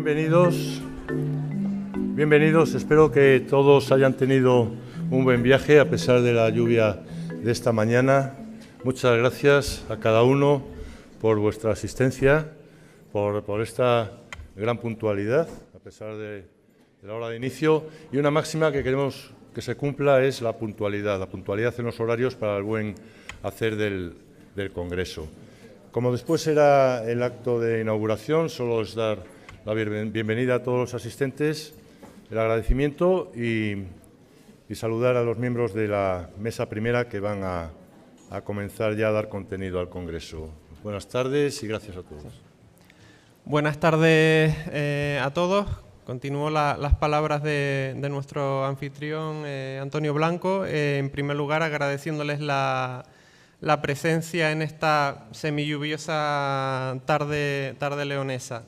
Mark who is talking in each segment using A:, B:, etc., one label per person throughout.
A: Bienvenidos, bienvenidos. Espero que todos hayan tenido un buen viaje a pesar de la lluvia de esta mañana. Muchas gracias a cada uno por vuestra asistencia, por esta gran puntualidad a pesar de la hora de inicio. Y una máxima que queremos que se cumpla es la puntualidad en los horarios para el buen hacer del Congreso. Como después será el acto de inauguración, solo es dar la bienvenida a todos los asistentes, el agradecimiento y saludar a los miembros de la mesa primera que van a comenzar ya a dar contenido al Congreso. Buenas tardes y gracias a todos.
B: Buenas tardes a todos. Continúo las palabras de nuestro anfitrión Antonio Blanco. En primer lugar, agradeciéndoles la presencia en esta semilluviosa tarde leonesa.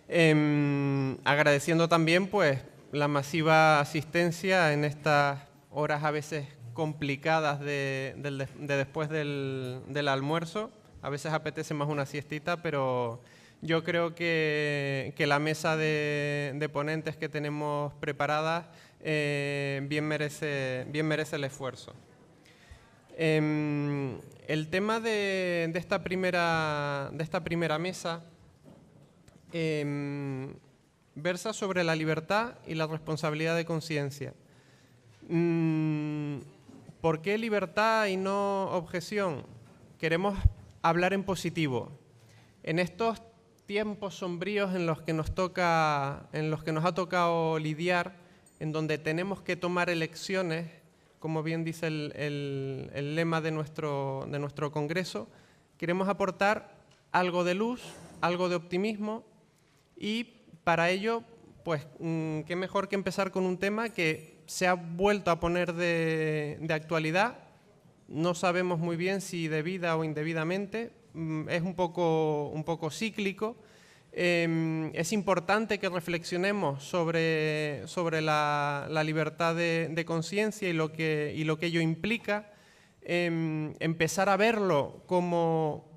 B: Agradeciendo también pues, la masiva asistencia en estas horas a veces complicadas de después del almuerzo. A veces apetece más una siestita, pero yo creo que la mesa de ponentes que tenemos preparadas bien merece el esfuerzo. El tema de esta primera mesa versa sobre la libertad y la responsabilidad de conciencia. ¿Por qué libertad y no objeción? Queremos hablar en positivo. En estos tiempos sombríos en los que nos ha tocado lidiar, en donde tenemos que tomar elecciones, como bien dice el lema de nuestro Congreso, queremos aportar algo de luz, algo de optimismo, y para ello, pues, qué mejor que empezar con un tema que se ha vuelto a poner de actualidad. No sabemos muy bien si debida o indebidamente, es un poco cíclico. Es importante que reflexionemos sobre la libertad de conciencia y lo que ello implica, empezar a verlo como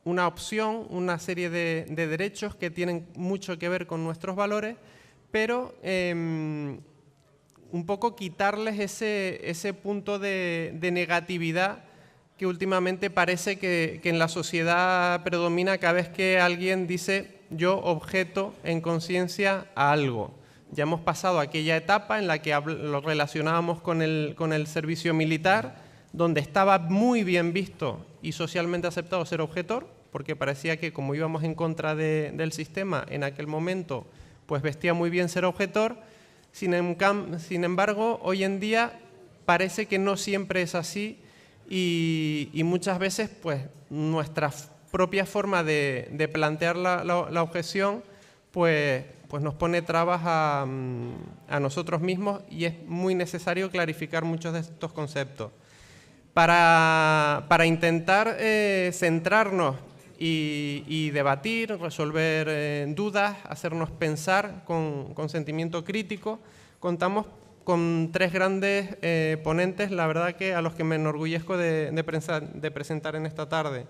B: una opción, una serie de derechos que tienen mucho que ver con nuestros valores, pero un poco quitarles ese punto de negatividad que últimamente parece que en la sociedad predomina cada vez que alguien dice yo objeto en conciencia a algo. Ya hemos pasado aquella etapa en la que lo relacionábamos con el servicio militar, donde estaba muy bien visto y socialmente aceptado ser objetor, porque parecía que como íbamos en contra del sistema en aquel momento, pues vestía muy bien ser objetor. Sin embargo, hoy en día parece que no siempre es así y muchas veces pues, nuestra propia forma de plantear la objeción pues nos pone trabas a nosotros mismos y es muy necesario clarificar muchos de estos conceptos. Para intentar centrarnos y debatir, resolver dudas, hacernos pensar con sentimiento crítico, contamos con tres grandes ponentes, la verdad que a los que me enorgullezco de presentar en esta tarde.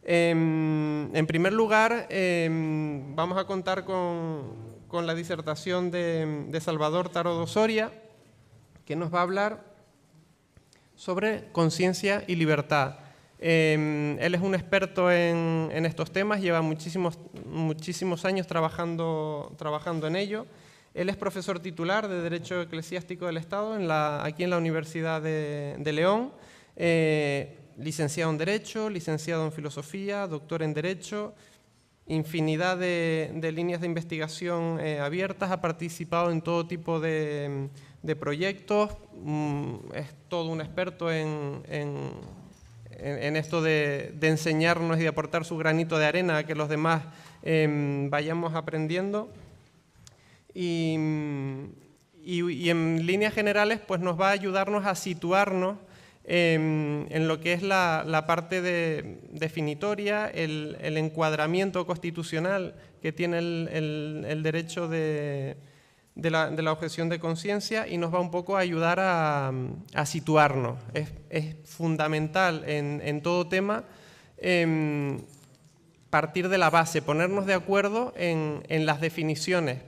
B: En primer lugar, vamos a contar con la disertación de Salvador Tarodo Soria, que nos va a hablar sobre conciencia y libertad. Él es un experto en estos temas, lleva muchísimos años trabajando en ello. Él es profesor titular de Derecho Eclesiástico del Estado aquí en la Universidad de León, licenciado en Derecho, licenciado en Filosofía, doctor en Derecho, infinidad de líneas de investigación abiertas, ha participado en todo tipo de proyectos, es todo un experto en esto de enseñarnos y de aportar su granito de arena a que los demás vayamos aprendiendo. Y en líneas generales pues nos va a ayudarnos a situarnos en lo que es la parte definitoria, el encuadramiento constitucional que tiene el derecho de la objeción de conciencia y nos va un poco a ayudar a situarnos. Es fundamental en todo tema partir de la base, ponernos de acuerdo en las definiciones,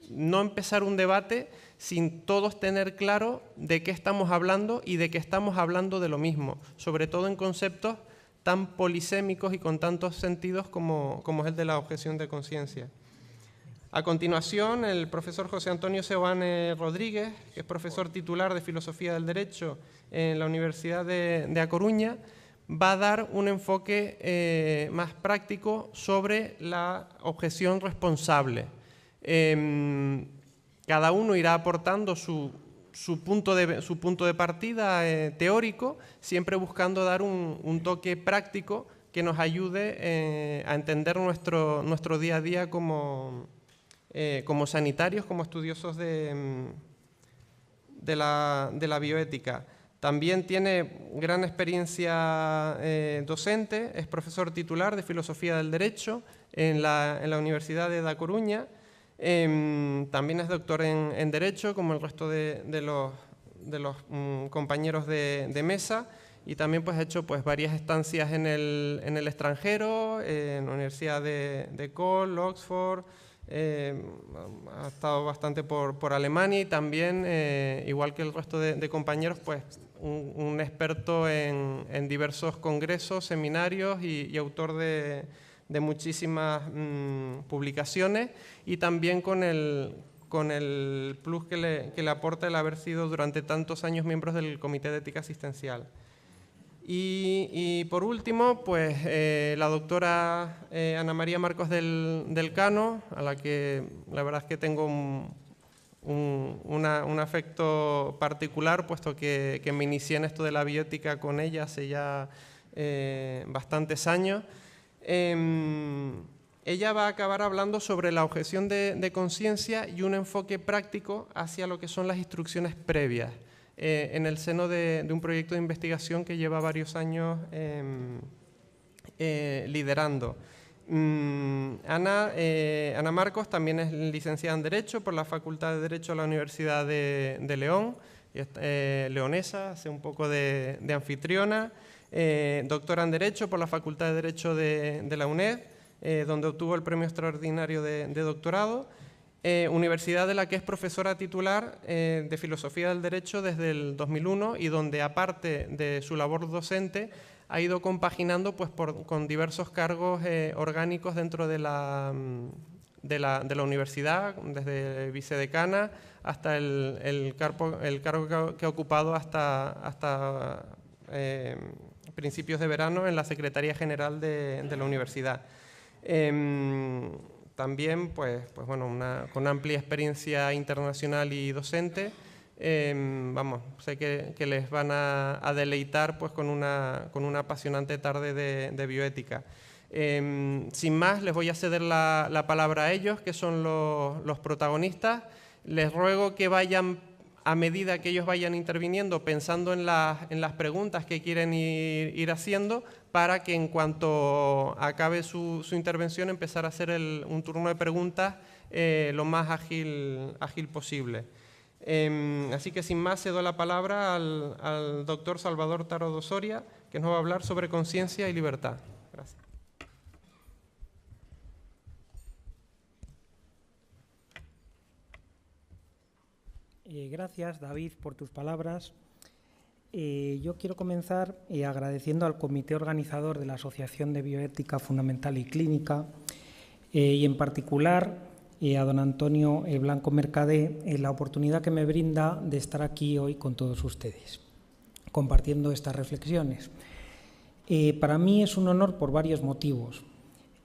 B: no empezar un debate sin todos tener claro de qué estamos hablando y de que estamos hablando de lo mismo, sobre todo en conceptos tan polisémicos y con tantos sentidos como es el de la objeción de conciencia. A continuación, el profesor José Antonio Seoane Rodríguez, que es profesor titular de Filosofía del Derecho en la Universidad de A Coruña, va a dar un enfoque más práctico sobre la objeción responsable. Cada uno irá aportando su punto de partida teórico, siempre buscando dar un toque práctico que nos ayude a entender nuestro día a día como sanitarios, como estudiosos de la bioética. También tiene gran experiencia docente, es profesor titular de Filosofía del Derecho en la Universidad de A Coruña. También es doctor en Derecho, como el resto de los compañeros de mesa, y también pues, ha hecho pues, varias estancias en el extranjero, en la Universidad de Cole, Oxford, ha estado bastante por Alemania y también, igual que el resto de compañeros, pues, un experto en diversos congresos, seminarios y autor de muchísimas publicaciones, y también con el plus que le aporta el haber sido durante tantos años miembros del Comité de Ética Asistencial. Y por último, pues la doctora Ana María Marcos del Cano, a la que la verdad es que tengo un afecto particular, puesto que me inicié en esto de la bioética con ella hace ya bastantes años. Ella va a acabar hablando sobre la objeción de conciencia y un enfoque práctico hacia lo que son las instrucciones previas, en el seno de un proyecto de investigación que lleva varios años liderando. Ana Marcos también es licenciada en Derecho por la Facultad de Derecho de la Universidad de León, leonesa, hace un poco de anfitriona. Doctora en Derecho por la Facultad de Derecho de la UNED, donde obtuvo el premio extraordinario de doctorado. Universidad de la que es profesora titular de Filosofía del Derecho desde el 2001 y donde, aparte de su labor docente, ha ido compaginando pues, con diversos cargos orgánicos dentro de la universidad, desde vicedecana hasta el cargo que ha ocupado hasta principios de verano en la Secretaría General de la universidad. También, pues bueno, con amplia experiencia internacional y docente. Vamos, sé que les van a deleitar pues, con una apasionante tarde de bioética. Sin más, les voy a ceder la palabra a ellos, que son los protagonistas. Les ruego que vayan, a medida que ellos vayan interviniendo, pensando en las preguntas que quieren ir haciendo, para que en cuanto acabe su intervención empezar a hacer un turno de preguntas lo más ágil posible. Así que sin más cedo la palabra al doctor Salvador Taro Soria, que nos va a hablar sobre conciencia y libertad. Gracias.
C: Gracias, David, por tus palabras. Yo quiero comenzar agradeciendo al comité organizador de la Asociación de Bioética Fundamental y Clínica y en particular a don Antonio Blanco Mercadé la oportunidad que me brinda de estar aquí hoy con todos ustedes, compartiendo estas reflexiones. Para mí es un honor por varios motivos.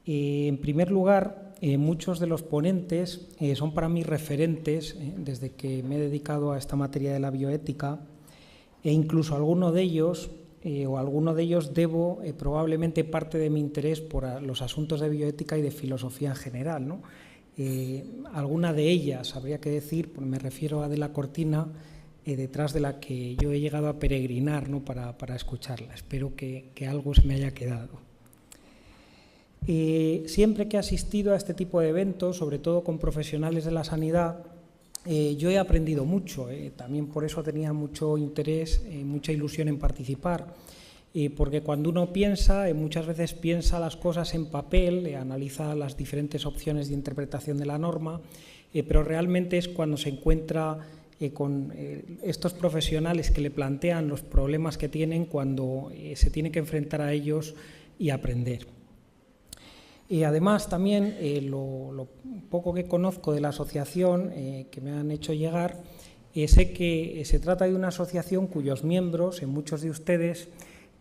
C: En primer lugar, muchos de los ponentes son para mí referentes desde que me he dedicado a esta materia de la bioética, e incluso alguno de ellos debo probablemente parte de mi interés por los asuntos de bioética y de filosofía en general, ¿no? Alguna de ellas, habría que decir, me refiero a Adela Cortina, detrás de la que yo he llegado a peregrinar, ¿no? para escucharla. Espero que algo se me haya quedado. Siempre que he asistido a este tipo de eventos, sobre todo con profesionales de la sanidad, yo he aprendido mucho, también por eso tenía mucho interés, mucha ilusión en participar. porque cuando uno piensa, muchas veces piensa las cosas en papel, analiza las diferentes opciones de interpretación de la norma, pero realmente es cuando se encuentra con estos profesionales que le plantean los problemas que tienen, cuando se tiene que enfrentar a ellos y aprender. Además, también lo poco que conozco de la asociación que me han hecho llegar, sé que se trata de una asociación cuyos miembros, muchos de ustedes,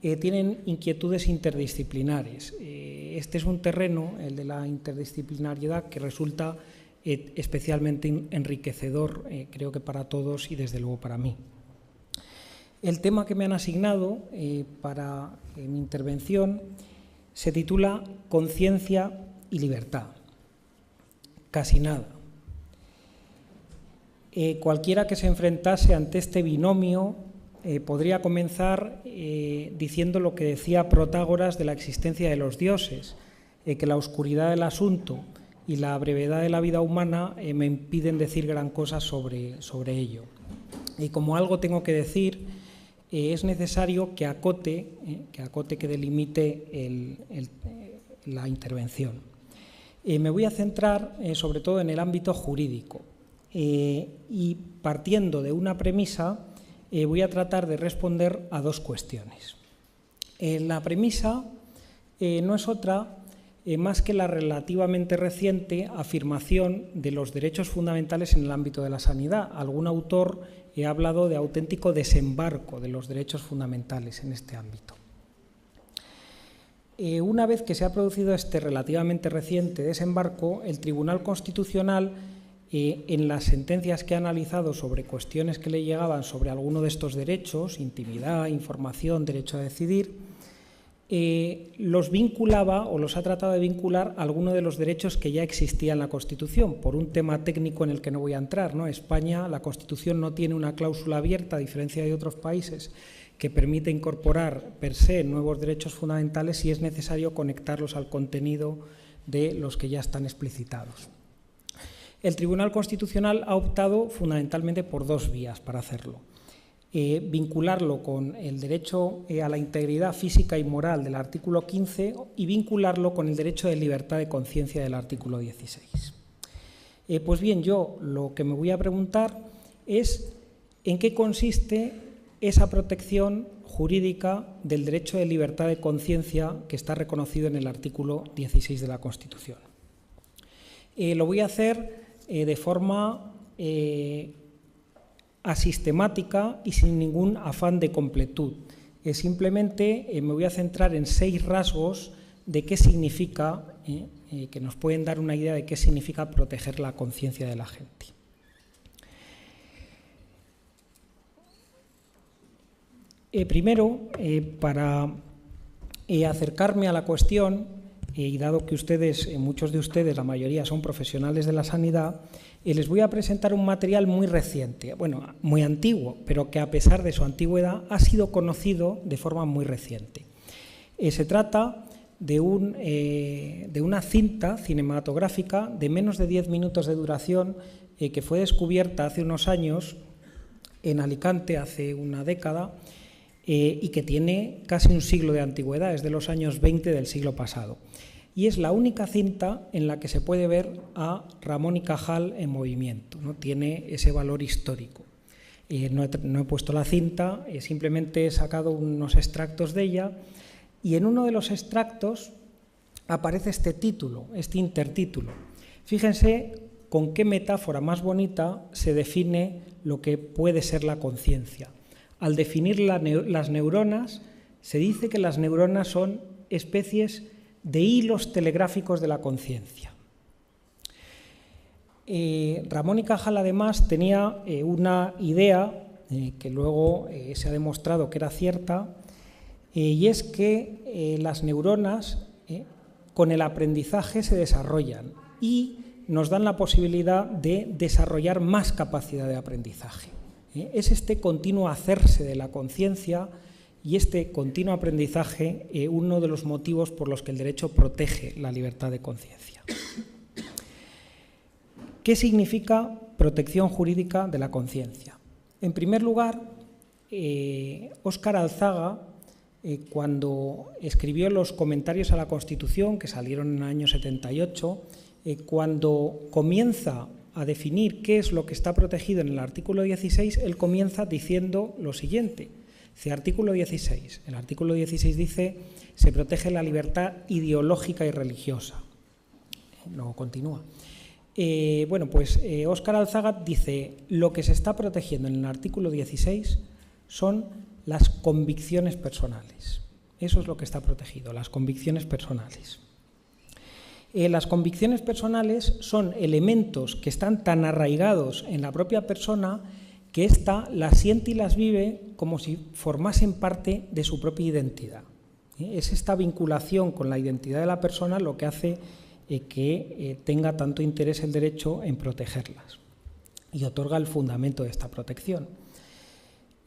C: tienen inquietudes interdisciplinares. Este es un terreno, el de la interdisciplinariedad, que resulta especialmente enriquecedor, creo que para todos y desde luego para mí. El tema que me han asignado para mi intervención se titula Conciencia y libertad. Casi nada. Cualquiera que se enfrentase ante este binomio podría comenzar diciendo lo que decía Protágoras de la existencia de los dioses, que la oscuridad del asunto y la brevedad de la vida humana me impiden decir gran cosa sobre ello. Y como algo tengo que decir, es necesario que acote, que delimite la intervención. Me voy a centrar sobre todo en el ámbito jurídico y partiendo de una premisa voy a tratar de responder a dos cuestiones. La premisa no es otra más que la relativamente reciente afirmación de los derechos fundamentales en el ámbito de la sanidad. Algún autor ha hablado de auténtico desembarco de los derechos fundamentales en este ámbito. Una vez que se ha producido este relativamente reciente desembarco, el Tribunal Constitucional, en las sentencias que ha analizado sobre cuestiones que le llegaban sobre alguno de estos derechos, intimidad, información, derecho a decidir, los vinculaba o los ha tratado de vincular a alguno de los derechos que ya existían en la Constitución, por un tema técnico en el que no voy a entrar, ¿no? España, la Constitución no tiene una cláusula abierta, a diferencia de otros países, que permite incorporar per se nuevos derechos fundamentales y es necesario conectarlos al contenido de los que ya están explicitados. El Tribunal Constitucional ha optado fundamentalmente por dos vías para hacerlo. Vincularlo con el derecho a la integridad física y moral del artículo 15 y vincularlo con el derecho de libertad de conciencia del artículo 16. Pues bien, yo lo que me voy a preguntar es en qué consiste esa protección jurídica del derecho de libertad de conciencia que está reconocido en el artículo 16 de la Constitución. Lo voy a hacer de forma asistemática y sin ningún afán de completud. Simplemente me voy a centrar en 6 rasgos de qué significa, que nos pueden dar una idea de qué significa proteger la conciencia de la gente. Primero, para acercarme a la cuestión, y dado que ustedes, muchos de ustedes, la mayoría son profesionales de la sanidad, les voy a presentar un material muy reciente, bueno, muy antiguo, pero que a pesar de su antigüedad ha sido conocido de forma muy reciente. Se trata de una cinta cinematográfica de menos de 10 minutos de duración que fue descubierta hace unos años en Alicante, hace una década, y que tiene casi un siglo de antigüedad, es de los años 20 del siglo pasado. Y es la única cinta en la que se puede ver a Ramón y Cajal en movimiento, ¿no? Tiene ese valor histórico. No he puesto la cinta, simplemente he sacado unos extractos de ella y en uno de los extractos aparece este título, este intertítulo. Fíjense con qué metáfora más bonita se define lo que puede ser la conciencia. Al definir las neuronas, se dice que las neuronas son especies de hilos telegráficos de la conciencia. Ramón y Cajal, además, tenía una idea que luego se ha demostrado que era cierta, y es que las neuronas con el aprendizaje se desarrollan y nos dan la posibilidad de desarrollar más capacidad de aprendizaje. Es este continuo hacerse de la conciencia y este continuo aprendizaje uno de los motivos por los que el derecho protege la libertad de conciencia. ¿Qué significa protección jurídica de la conciencia? En primer lugar, Óscar Alzaga cuando escribió los comentarios a la Constitución, que salieron en el año 78, cuando comienza a definir qué es lo que está protegido en el artículo 16, él comienza diciendo lo siguiente. Dice, artículo 16. El artículo 16 dice, se protege la libertad ideológica y religiosa. Luego continúa. Óscar Alzaga dice, lo que se está protegiendo en el artículo 16 son las convicciones personales. Eso es lo que está protegido, las convicciones personales. Las convicciones personales son elementos que están tan arraigados en la propia persona que ésta las siente y las vive como si formasen parte de su propia identidad. Es esta vinculación con la identidad de la persona lo que hace que tenga tanto interés el derecho en protegerlas y otorga el fundamento de esta protección.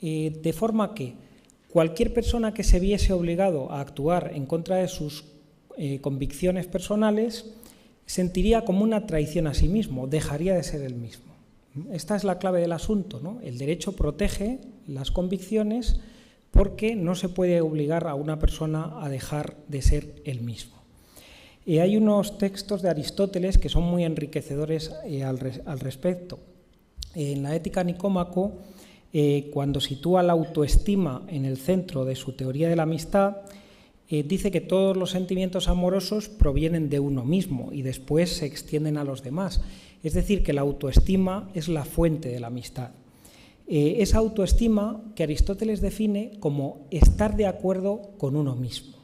C: De forma que cualquier persona que se viese obligado a actuar en contra de sus convicciones personales sentiría como una traición a sí mismo, dejaría de ser el mismo. Esta es la clave del asunto, ¿no? El derecho protege las convicciones porque no se puede obligar a una persona a dejar de ser el mismo. Hay unos textos de Aristóteles que son muy enriquecedores al respecto. En la Ética Nicómaco, cuando sitúa la autoestima en el centro de su teoría de la amistad, dice que todos los sentimientos amorosos provienen de uno mismo y después se extienden a los demás. Es decir, que la autoestima es la fuente de la amistad. Esa autoestima que Aristóteles define como estar de acuerdo con uno mismo.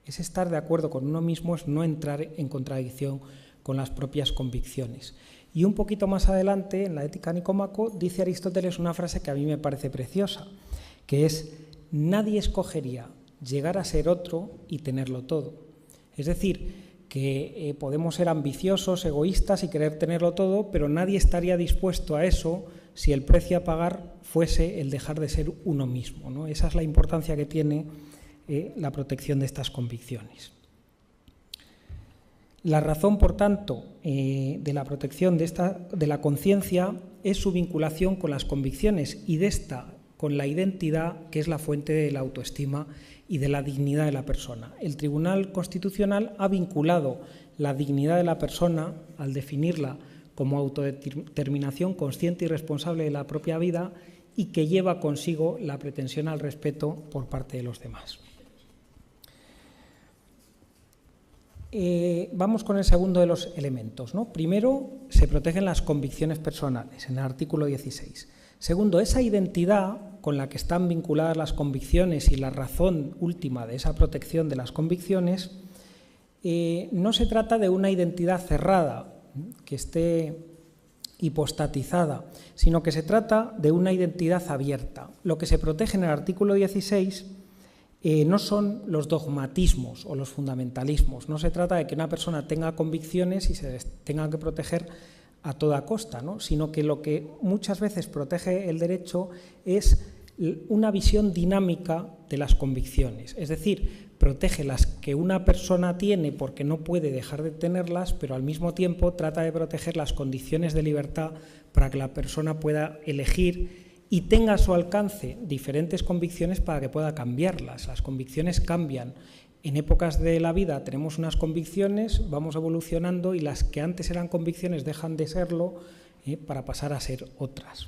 C: Ese estar de acuerdo con uno mismo es no entrar en contradicción con las propias convicciones. Y un poquito más adelante, en la Ética Nicómaco, dice Aristóteles una frase que a mí me parece preciosa, que es: nadie escogería llegar a ser otro y tenerlo todo. Es decir, que podemos ser ambiciosos, egoístas y querer tenerlo todo, pero nadie estaría dispuesto a eso si el precio a pagar fuese el dejar de ser uno mismo, ¿no? Esa es la importancia que tiene la protección de estas convicciones. La razón, por tanto, de la protección de la conciencia es su vinculación con las convicciones y de esta con la identidad, que es la fuente de la autoestima y de la dignidad de la persona. El Tribunal Constitucional ha vinculado la dignidad de la persona, al definirla como autodeterminación consciente y responsable de la propia vida, y que lleva consigo la pretensión al respeto por parte de los demás. Vamos con el segundo de los elementos, ¿no? Primero, se protegen las convicciones personales, en el artículo 16. Segundo, esa identidad con la que están vinculadas las convicciones y la razón última de esa protección de las convicciones, no se trata de una identidad cerrada, que esté hipostatizada, sino que se trata de una identidad abierta. Lo que se protege en el artículo 16 no son los dogmatismos o los fundamentalismos. No se trata de que una persona tenga convicciones y se tenga que proteger a toda costa, ¿no? Sino que lo que muchas veces protege el derecho es una visión dinámica de las convicciones. Es decir, protege las que una persona tiene porque no puede dejar de tenerlas, pero al mismo tiempo trata de proteger las condiciones de libertad para que la persona pueda elegir y tenga a su alcance diferentes convicciones para que pueda cambiarlas. Las convicciones cambian. En épocas de la vida tenemos unas convicciones, vamos evolucionando y las que antes eran convicciones dejan de serlo para pasar a ser otras.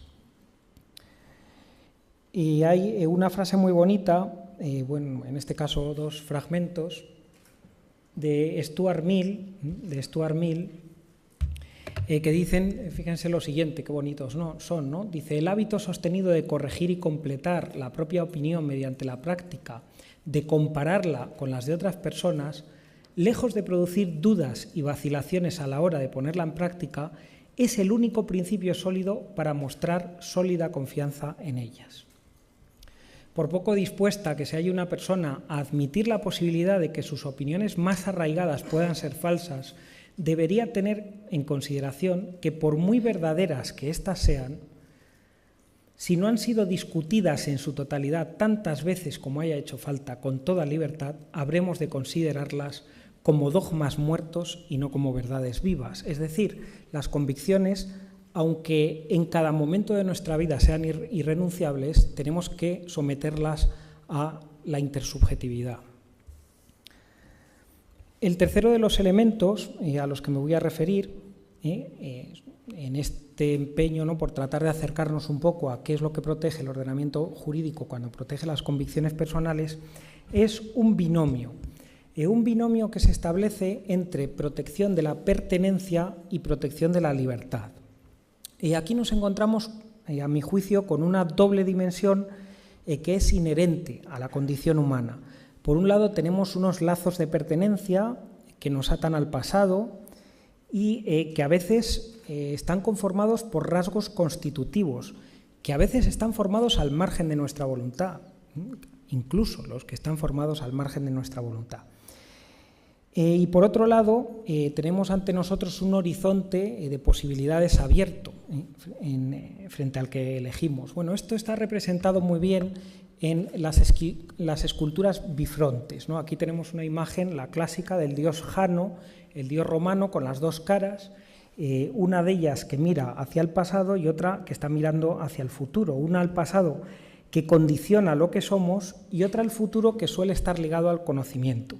C: Y hay una frase muy bonita, en este caso dos fragmentos, de Stuart Mill, que dicen, fíjense lo siguiente, qué bonitos son, ¿no? Dice, el hábito sostenido de corregir y completar la propia opinión mediante la práctica, de compararla con las de otras personas, lejos de producir dudas y vacilaciones a la hora de ponerla en práctica, es el único principio sólido para mostrar sólida confianza en ellas. Por poco dispuesta que se haya una persona a admitir la posibilidad de que sus opiniones más arraigadas puedan ser falsas, debería tener en consideración que por muy verdaderas que éstas sean, si no han sido discutidas en su totalidad tantas veces como haya hecho falta con toda libertad, habremos de considerarlas como dogmas muertos y no como verdades vivas. Es decir, las convicciones, aunque en cada momento de nuestra vida sean irrenunciables, tenemos que someterlas a la intersubjetividad. El tercero de los elementos a los que me voy a referir en este empeño, ¿no?, por tratar de acercarnos un poco a qué es lo que protege el ordenamiento jurídico cuando protege las convicciones personales, es un binomio que se establece entre protección de la pertenencia y protección de la libertad. Y aquí nos encontramos, a mi juicio, con una doble dimensión que es inherente a la condición humana. Por un lado, tenemos unos lazos de pertenencia que nos atan al pasado y que a veces están conformados por rasgos constitutivos, que a veces están formados al margen de nuestra voluntad, incluso los que están formados al margen de nuestra voluntad. Y por otro lado, tenemos ante nosotros un horizonte de posibilidades abierto frente al que elegimos. Bueno, esto está representado muy bien en las esculturas bifrontes, ¿no? Aquí tenemos una imagen, la clásica, del dios Jano, el dios romano con las dos caras, una de ellas que mira hacia el pasado y otra que está mirando hacia el futuro. Una al pasado que condiciona lo que somos y otra al futuro que suele estar ligado al conocimiento.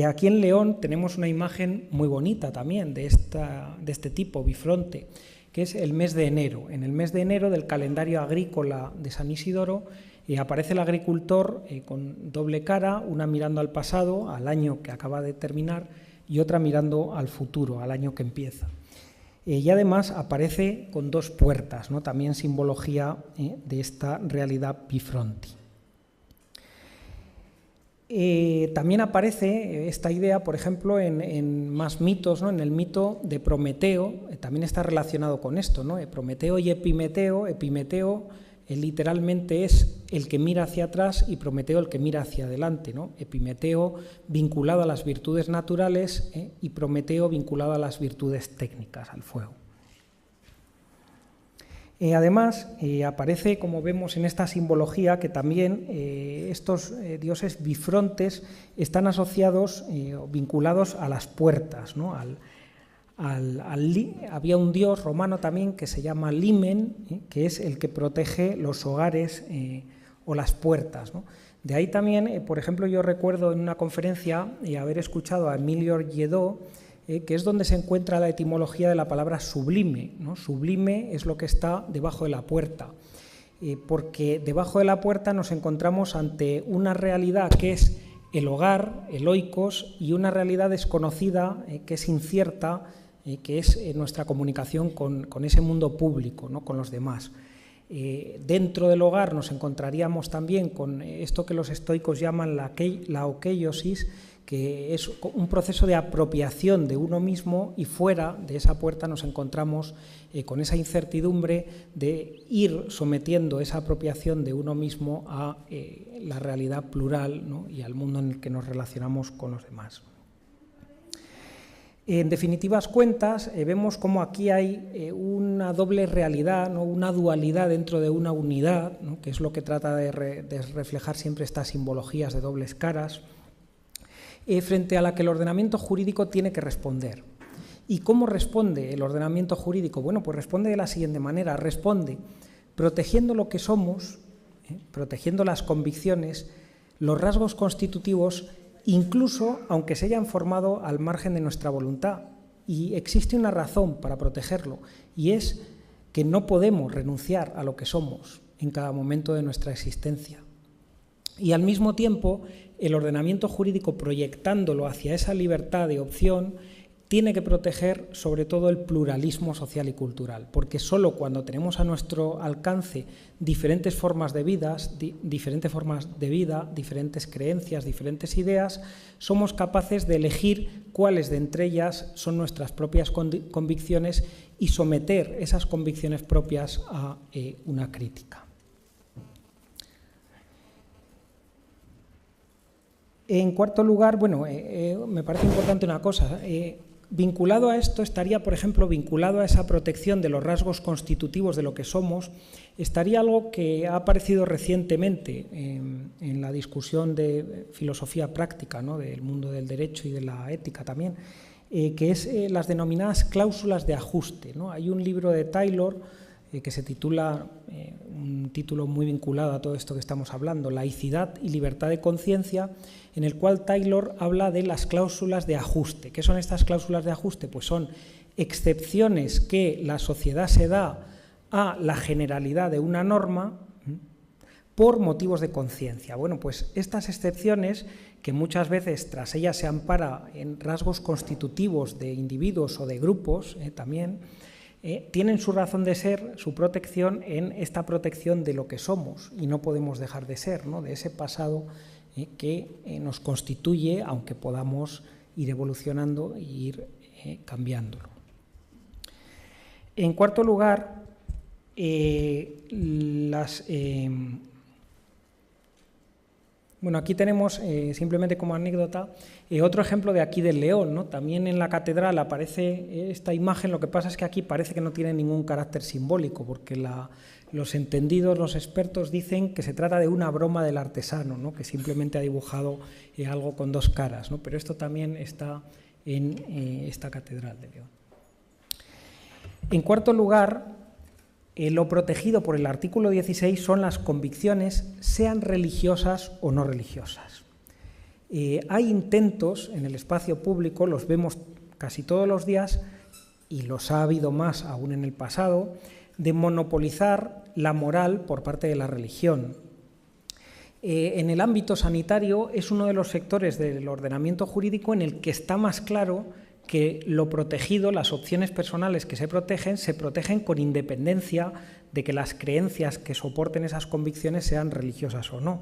C: Aquí en León tenemos una imagen muy bonita también de este tipo, bifronte, que es el mes de enero. En el mes de enero del calendario agrícola de San Isidoro aparece el agricultor con doble cara, una mirando al pasado, al año que acaba de terminar, y otra mirando al futuro, al año que empieza. Y además aparece con dos puertas, ¿no?, también simbología de esta realidad bifronti. También aparece esta idea, por ejemplo, en más mitos, ¿no?, en el mito de Prometeo, también está relacionado con esto, ¿no? Prometeo y Epimeteo. Epimeteo literalmente es el que mira hacia atrás y Prometeo el que mira hacia adelante, ¿no? Epimeteo vinculado a las virtudes naturales y Prometeo vinculado a las virtudes técnicas, al fuego. Además, aparece, como vemos en esta simbología, que también estos dioses bifrontes están asociados o vinculados a las puertas, ¿no? Había un dios romano también que se llama Limen, que es el que protege los hogares o las puertas, ¿no? De ahí también, por ejemplo, yo recuerdo en una conferencia haber escuchado a Emilio Lledó, que es donde se encuentra la etimología de la palabra sublime, ¿no? Sublime es lo que está debajo de la puerta, porque debajo de la puerta nos encontramos ante una realidad que es el hogar, el oikos, y una realidad desconocida que es incierta, que es nuestra comunicación con ese mundo público, ¿no?, con los demás. Dentro del hogar nos encontraríamos también con esto que los estoicos llaman la okeiosis, que es un proceso de apropiación de uno mismo, y fuera de esa puerta nos encontramos con esa incertidumbre de ir sometiendo esa apropiación de uno mismo a la realidad plural, ¿no?, y al mundo en el que nos relacionamos con los demás. En definitivas cuentas, vemos cómo aquí hay una doble realidad, ¿no?, una dualidad dentro de una unidad, ¿no?, que es lo que trata de reflejar siempre estas simbologías de dobles caras, frente a la que el ordenamiento jurídico tiene que responder. ¿Y cómo responde el ordenamiento jurídico? Bueno, pues responde de la siguiente manera: responde protegiendo lo que somos, protegiendo las convicciones, los rasgos constitutivos, incluso aunque se hayan formado al margen de nuestra voluntad. Y existe una razón para protegerlo, y es que no podemos renunciar a lo que somos en cada momento de nuestra existencia. Y al mismo tiempo, el ordenamiento jurídico, proyectándolo hacia esa libertad de opción, tiene que proteger sobre todo el pluralismo social y cultural, porque solo cuando tenemos a nuestro alcance diferentes formas de vida, diferentes creencias, diferentes ideas, somos capaces de elegir cuáles de entre ellas son nuestras propias convicciones y someter esas convicciones propias a una crítica. En cuarto lugar, bueno, me parece importante una cosa. Vinculado a esto estaría, por ejemplo, vinculado a esa protección de los rasgos constitutivos de lo que somos, estaría algo que ha aparecido recientemente en la discusión de filosofía práctica, ¿no?, del mundo del derecho y de la ética también, que es las denominadas cláusulas de ajuste, ¿no? Hay un libro de Taylor que se titula, un título muy vinculado a todo esto que estamos hablando, Laicidad y libertad de conciencia, en el cual Taylor habla de las cláusulas de ajuste. ¿Qué son estas cláusulas de ajuste? Pues son excepciones que la sociedad se da a la generalidad de una norma por motivos de conciencia. Bueno, pues estas excepciones, que muchas veces tras ellas se ampara en rasgos constitutivos de individuos o de grupos también, tienen su razón de ser, su protección en esta protección de lo que somos y no podemos dejar de ser, ¿no? De ese pasado que nos constituye, aunque podamos ir evolucionando e ir cambiándolo. En cuarto lugar, bueno, aquí tenemos, simplemente como anécdota, otro ejemplo de aquí del León, ¿no? También en la catedral aparece esta imagen, lo que pasa es que aquí parece que no tiene ningún carácter simbólico, porque los entendidos, los expertos, dicen que se trata de una broma del artesano, ¿no? Que simplemente ha dibujado algo con dos caras, ¿no? Pero esto también está en esta catedral de León. En cuarto lugar, lo protegido por el artículo 16 son las convicciones, sean religiosas o no religiosas. Hay intentos en el espacio público, los vemos casi todos los días, y los ha habido más aún en el pasado, de monopolizar la moral por parte de la religión. En el ámbito sanitario es uno de los sectores del ordenamiento jurídico en el que está más claro que lo protegido, las opciones personales que se protegen con independencia de que las creencias que soporten esas convicciones sean religiosas o no.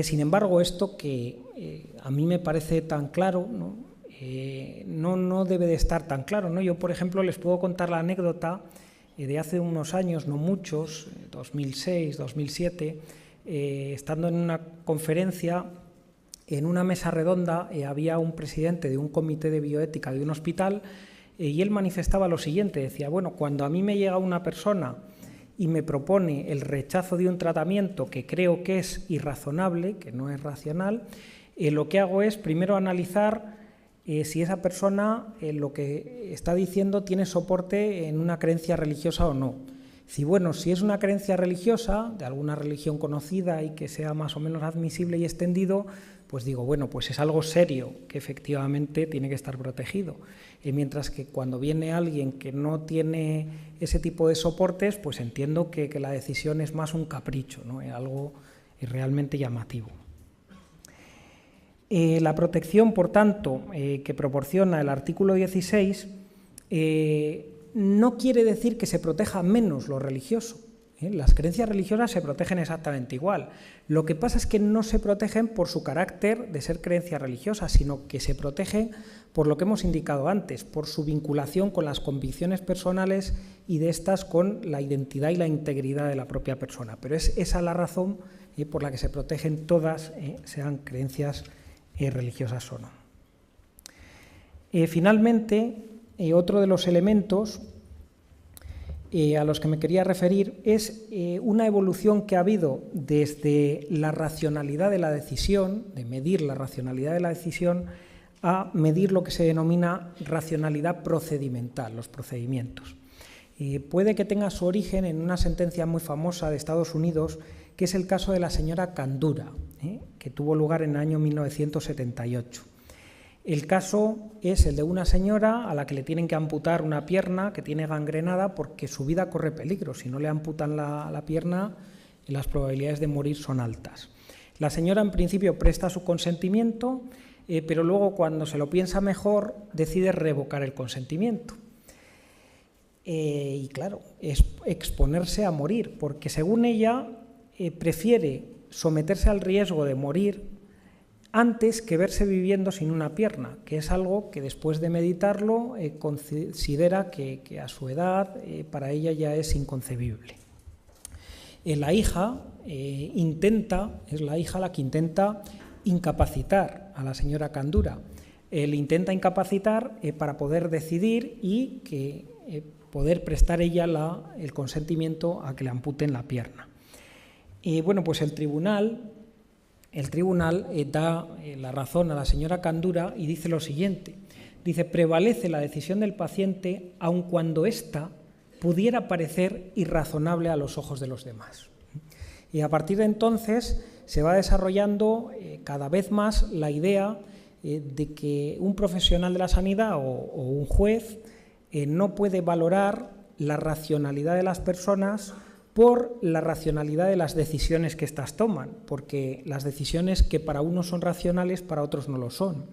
C: Sin embargo, esto que a mí me parece tan claro, ¿no? No debe de estar tan claro, ¿no? Yo, por ejemplo, les puedo contar la anécdota de hace unos años, no muchos, 2006, 2007, estando en una conferencia. En una mesa redonda había un presidente de un comité de bioética de un hospital y él manifestaba lo siguiente, decía, bueno, cuando a mí me llega una persona y me propone el rechazo de un tratamiento que creo que es irrazonable, que no es racional, lo que hago es primero analizar si esa persona lo que está diciendo tiene soporte en una creencia religiosa o no. Si es una creencia religiosa, de alguna religión conocida y que sea más o menos admisible y extendido, pues digo, bueno, pues es algo serio que efectivamente tiene que estar protegido. Mientras que cuando viene alguien que no tiene ese tipo de soportes, pues entiendo que la decisión es más un capricho, ¿no? Algo realmente llamativo. La protección, por tanto, que proporciona el artículo 16 no quiere decir que se proteja menos lo religioso. Las creencias religiosas se protegen exactamente igual. Lo que pasa es que no se protegen por su carácter de ser creencias religiosas, sino que se protegen por lo que hemos indicado antes, por su vinculación con las convicciones personales y de estas con la identidad y la integridad de la propia persona. Pero es esa la razón por la que se protegen todas, sean creencias religiosas o no. Finalmente, otro de los elementos a los que me quería referir es una evolución que ha habido desde la racionalidad de la decisión, de medir la racionalidad de la decisión, a medir lo que se denomina racionalidad procedimental, los procedimientos. Puede que tenga su origen en una sentencia muy famosa de Estados Unidos, que es el caso de la señora Kandura, que tuvo lugar en el año 1978. El caso es el de una señora a la que le tienen que amputar una pierna que tiene gangrenada porque su vida corre peligro. Si no le amputan la pierna, las probabilidades de morir son altas. La señora en principio presta su consentimiento, pero luego cuando se lo piensa mejor decide revocar el consentimiento. Y claro, es exponerse a morir, porque según ella prefiere someterse al riesgo de morir antes que verse viviendo sin una pierna, que es algo que después de meditarlo considera que a su edad para ella ya es inconcebible. La hija es la hija la que intenta incapacitar a la señora Kandura. Le intenta incapacitar para poder decidir y que poder prestar ella el consentimiento a que le amputen la pierna. Bueno, pues el tribunal da la razón a la señora Kandura y dice lo siguiente. Dice, prevalece la decisión del paciente aun cuando ésta pudiera parecer irrazonable a los ojos de los demás. Y a partir de entonces se va desarrollando cada vez más la idea de que un profesional de la sanidad o un juez no puede valorar la racionalidad de las personas por la racionalidad de las decisiones que éstas toman, porque las decisiones que para unos son racionales, para otros no lo son.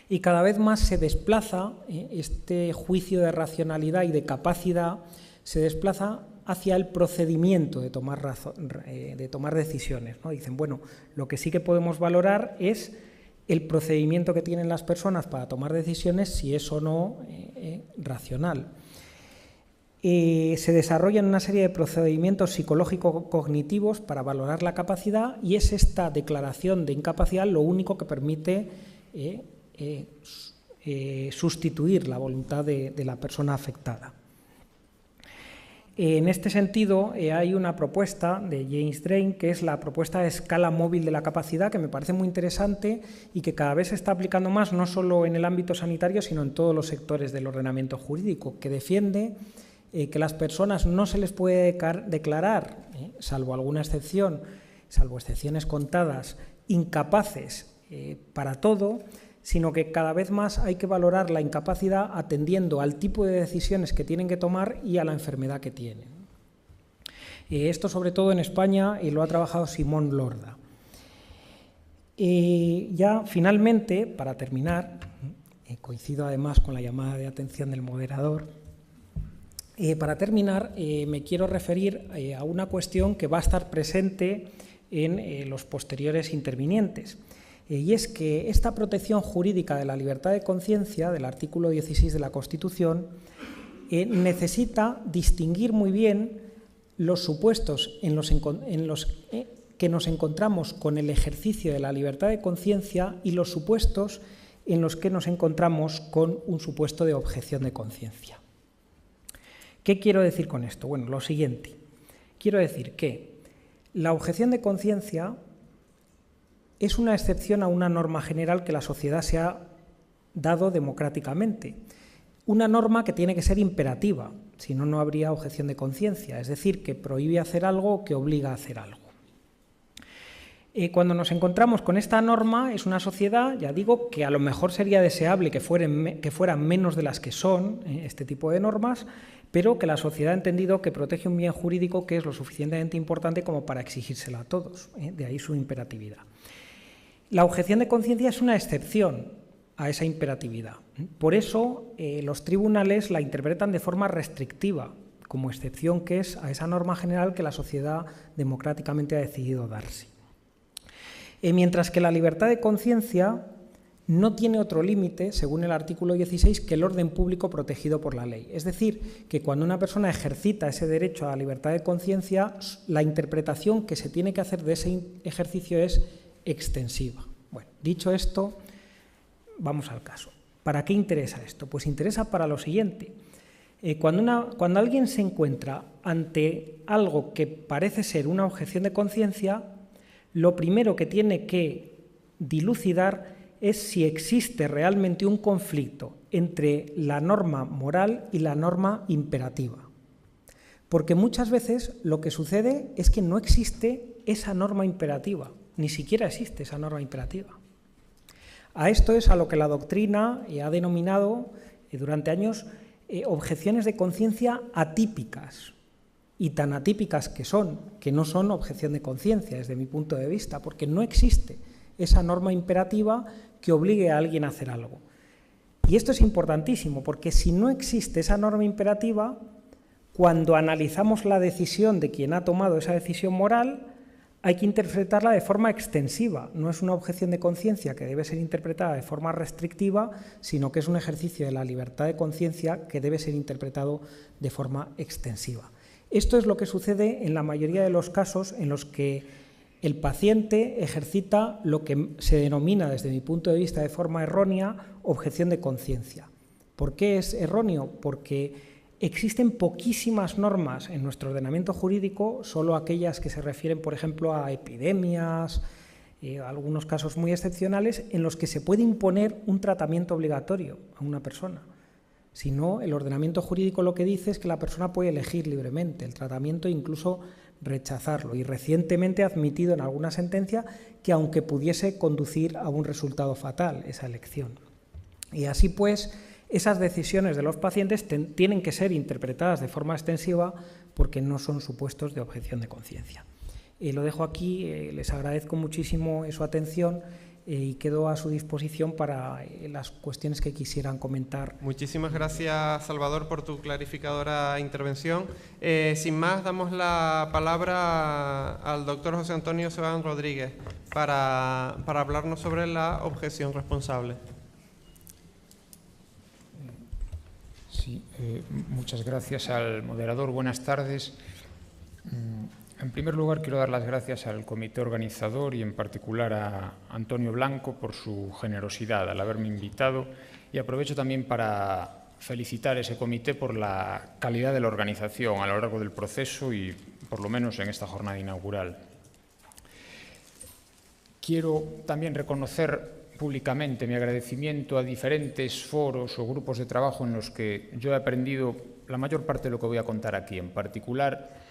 C: Y cada vez más se desplaza este juicio de racionalidad y de capacidad, se desplaza hacia el procedimiento de tomar decisiones, ¿no? Dicen, bueno, lo que sí que podemos valorar es el procedimiento que tienen las personas para tomar decisiones, si es o no racional. Se desarrollan una serie de procedimientos psicológico-cognitivos para valorar la capacidad y es esta declaración de incapacidad lo único que permite sustituir la voluntad de la persona afectada. En este sentido, hay una propuesta de James Drain, que es la propuesta de escala móvil de la capacidad, que me parece muy interesante y que cada vez se está aplicando más, no solo en el ámbito sanitario, sino en todos los sectores del ordenamiento jurídico, que defiende que las personas no se les puede declarar, salvo alguna excepción, salvo excepciones contadas, incapaces para todo, sino que cada vez más hay que valorar la incapacidad atendiendo al tipo de decisiones que tienen que tomar y a la enfermedad que tienen. Esto sobre todo en España lo ha trabajado Simón Lorda. Ya finalmente, para terminar, coincido además con la llamada de atención del moderador, para terminar me quiero referir a una cuestión que va a estar presente en los posteriores intervinientes. Y es que esta protección jurídica de la libertad de conciencia, del artículo 16 de la Constitución, necesita distinguir muy bien los supuestos en los que nos encontramos con el ejercicio de la libertad de conciencia y los supuestos en los que nos encontramos con un supuesto de objeción de conciencia. ¿Qué quiero decir con esto? Bueno, lo siguiente. Quiero decir que la objeción de conciencia es una excepción a una norma general que la sociedad se ha dado democráticamente. Una norma que tiene que ser imperativa, si no, no habría objeción de conciencia, es decir, que prohíbe hacer algo o que obliga a hacer algo. Cuando nos encontramos con esta norma, es una sociedad, ya digo, que a lo mejor sería deseable que fueran menos de las que son este tipo de normas, pero que la sociedad ha entendido que protege un bien jurídico que es lo suficientemente importante como para exigírsela a todos, de ahí su imperatividad. La objeción de conciencia es una excepción a esa imperatividad. Por eso los tribunales la interpretan de forma restrictiva, como excepción que es a esa norma general que la sociedad democráticamente ha decidido darse. Mientras que la libertad de conciencia no tiene otro límite, según el artículo 16, que el orden público protegido por la ley. Es decir, que cuando una persona ejercita ese derecho a la libertad de conciencia, la interpretación que se tiene que hacer de ese ejercicio es extensiva. Bueno, dicho esto, vamos al caso. ¿Para qué interesa esto? Pues interesa para lo siguiente. Cuando alguien se encuentra ante algo que parece ser una objeción de conciencia, lo primero que tiene que dilucidar es si existe realmente un conflicto entre la norma moral y la norma imperativa. Porque muchas veces lo que sucede es que no existe esa norma imperativa. Ni siquiera existe esa norma imperativa. A esto es a lo que la doctrina ha denominado durante años objeciones de conciencia atípicas, y tan atípicas que no son objeción de conciencia desde mi punto de vista, porque no existe esa norma imperativa que obligue a alguien a hacer algo. Y esto es importantísimo, porque si no existe esa norma imperativa, cuando analizamos la decisión de quien ha tomado esa decisión moral, hay que interpretarla de forma extensiva. No es una objeción de conciencia que debe ser interpretada de forma restrictiva, sino que es un ejercicio de la libertad de conciencia que debe ser interpretado de forma extensiva. Esto es lo que sucede en la mayoría de los casos en los que el paciente ejercita lo que se denomina, desde mi punto de vista de forma errónea, objeción de conciencia. ¿Por qué es erróneo? Porque existen poquísimas normas en nuestro ordenamiento jurídico, solo aquellas que se refieren, por ejemplo, a epidemias, algunos casos muy excepcionales, en los que se puede imponer un tratamiento obligatorio a una persona. Si no, el ordenamiento jurídico lo que dice es que la persona puede elegir libremente el tratamiento e incluso rechazarlo. Y recientemente ha admitido en alguna sentencia que aunque pudiese conducir a un resultado fatal esa elección. Y así pues, esas decisiones de los pacientes tienen que ser interpretadas de forma extensiva porque no son supuestos de objeción de conciencia. Lo dejo aquí, les agradezco muchísimo su atención y quedo a su disposición para las cuestiones que quisieran comentar.
B: Muchísimas gracias, Salvador, por tu clarificadora intervención. Sin más, damos la palabra al doctor José Antonio Sebán Rodríguez para hablarnos sobre la objeción responsable.
D: Sí, muchas gracias al moderador. Buenas tardes. En primer lugar, quiero dar las gracias al comité organizador y en particular a Antonio Blanco por su generosidad al haberme invitado, y aprovecho también para felicitar a ese comité por la calidad de la organización a lo largo del proceso y por lo menos en esta jornada inaugural. Quiero también reconocer públicamente mi agradecimiento a diferentes foros o grupos de trabajo en los que yo he aprendido la mayor parte de lo que voy a contar aquí, en particular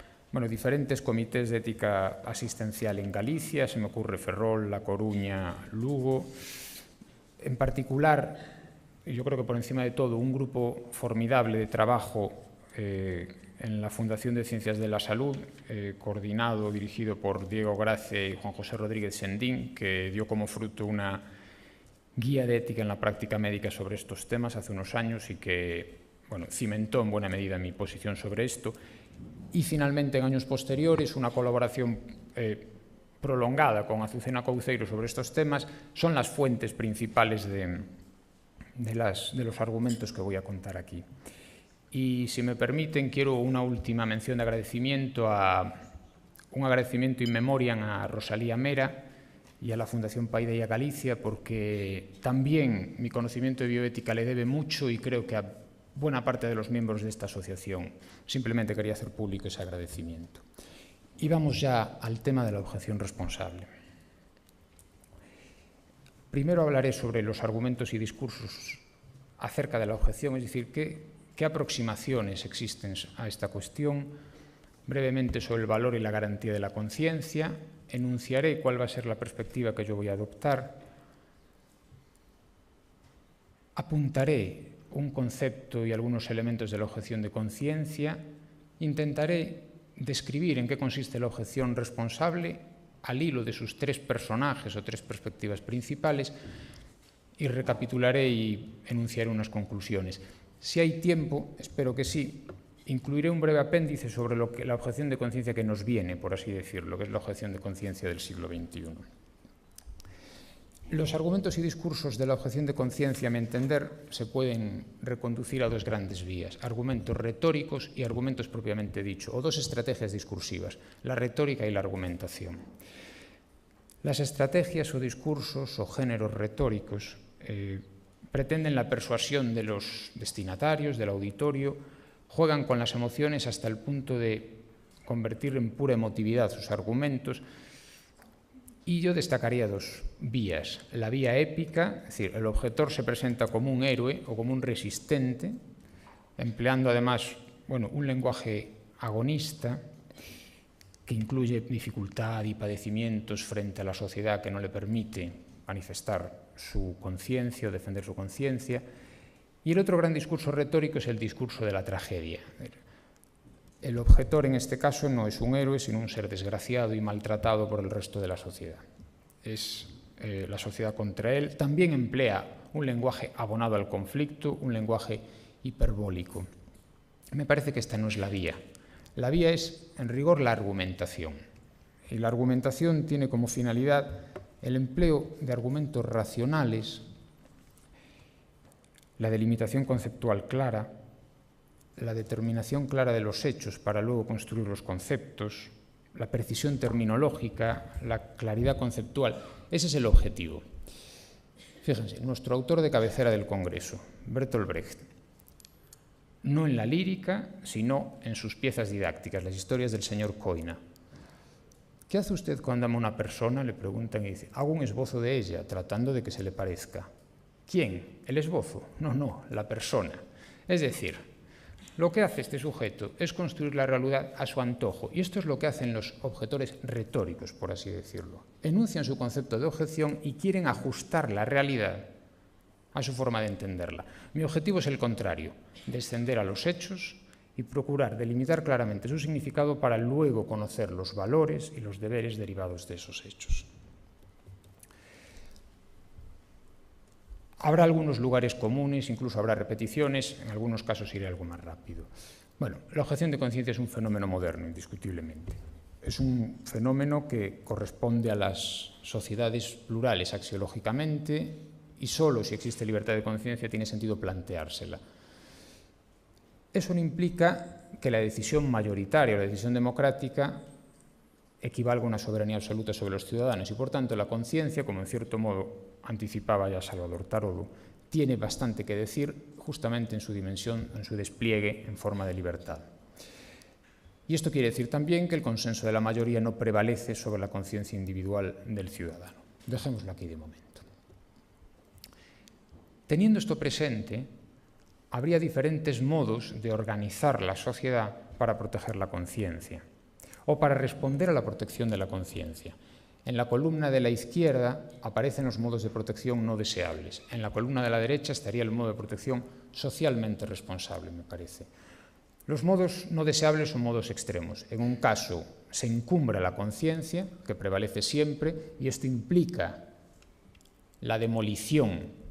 D: diferentes comités de ética asistencial en Galicia, se me ocurre Ferrol, La Coruña, Lugo. En particular, y yo creo que por encima de todo, un grupo formidable de trabajo en la Fundación de Ciencias de la Salud, coordinado, dirigido por Diego Gracia y Juan José Rodríguez Sendín, que dio como fruto una guía de ética en la práctica médica sobre estos temas hace unos años y que cimentó en buena medida mi posición sobre esto. Y finalmente, en años posteriores, una colaboración prolongada con Azucena Couceiro sobre estos temas son las fuentes principales de los argumentos que voy a contar aquí. Y si me permiten, quiero una última mención de agradecimiento, un agradecimiento in memoriam a Rosalía Mera y a la Fundación Paideia Galicia, porque también mi conocimiento de bioética le debe mucho y creo que a buena parte de los miembros de esta asociación. Simplemente quería hacer público ese agradecimiento. Y vamos ya al tema de la objeción responsable. Primero hablaré sobre los argumentos y discursos acerca de la objeción, es decir, qué aproximaciones existen a esta cuestión, brevemente sobre el valor y la garantía de la conciencia, enunciaré cuál va a ser la perspectiva que yo voy a adoptar, apuntaré un concepto y algunos elementos de la objeción de conciencia, intentaré describir en qué consiste la objeción responsable al hilo de sus tres personajes o tres perspectivas principales y recapitularé y enunciaré unas conclusiones. Si hay tiempo, espero que sí, incluiré un breve apéndice sobre la objeción de conciencia que nos viene, por así decirlo, que es la objeción de conciencia del siglo XXI. Los argumentos y discursos de la objeción de conciencia, a mi entender, se pueden reconducir a dos grandes vías, argumentos retóricos y argumentos propiamente dicho, o dos estrategias discursivas, la retórica y la argumentación. Las estrategias o discursos o géneros retóricos pretenden la persuasión de los destinatarios, del auditorio, juegan con las emociones hasta el punto de convertir en pura emotividad sus argumentos. Y yo destacaría dos vías. La vía épica, es decir, el objetor se presenta como un héroe o como un resistente, empleando además un lenguaje agonista que incluye dificultad y padecimientos frente a la sociedad que no le permite manifestar su conciencia o defender su conciencia. Y el otro gran discurso retórico es el discurso de la tragedia. El objetor en este caso no es un héroe, sino un ser desgraciado y maltratado por el resto de la sociedad. Es la sociedad contra él. También emplea un lenguaje abonado al conflicto, un lenguaje hiperbólico. Me parece que esta no es la vía. La vía es, en rigor, la argumentación. Y la argumentación tiene como finalidad el empleo de argumentos racionales, la delimitación conceptual clara, la determinación clara de los hechos para luego construir los conceptos, la precisión terminológica, la claridad conceptual. Ese es el objetivo. Fíjense, nuestro autor de cabecera del Congreso, Bertolt Brecht, no en la lírica, sino en sus piezas didácticas, las historias del señor Coina. ¿Qué hace usted cuando ama a una persona? Le preguntan y dice, hago un esbozo de ella, tratando de que se le parezca. ¿Quién? ¿El esbozo? No, la persona. Es decir, lo que hace este sujeto es construir la realidad a su antojo, y esto es lo que hacen los objetores retóricos, por así decirlo. Enuncian su concepto de objeción y quieren ajustar la realidad a su forma de entenderla. Mi objetivo es el contrario, descender a los hechos y procurar delimitar claramente su significado para luego conocer los valores y los deberes derivados de esos hechos. Habrá algunos lugares comunes, incluso habrá repeticiones, en algunos casos iré algo más rápido. Bueno, la objeción de conciencia es un fenómeno moderno, indiscutiblemente. Es un fenómeno que corresponde a las sociedades plurales axiológicamente y solo si existe libertad de conciencia tiene sentido planteársela. Eso no implica que la decisión mayoritaria o la decisión democrática equivalga a una soberanía absoluta sobre los ciudadanos y, por tanto, la conciencia, como en cierto modo anticipaba ya Salvador Tarodo, tiene bastante que decir justamente en su dimensión, en su despliegue en forma de libertad. Y esto quiere decir también que el consenso de la mayoría no prevalece sobre la conciencia individual del ciudadano. Dejémoslo aquí de momento. Teniendo esto presente, habría diferentes modos de organizar la sociedad para proteger la conciencia o para responder a la protección de la conciencia. En la columna de la izquierda aparecen los modos de protección no deseables. En la columna de la derecha estaría el modo de protección socialmente responsable, me parece. Los modos no deseables son modos extremos. En un caso se encumbra la conciencia, que prevalece siempre, y esto implica la demolición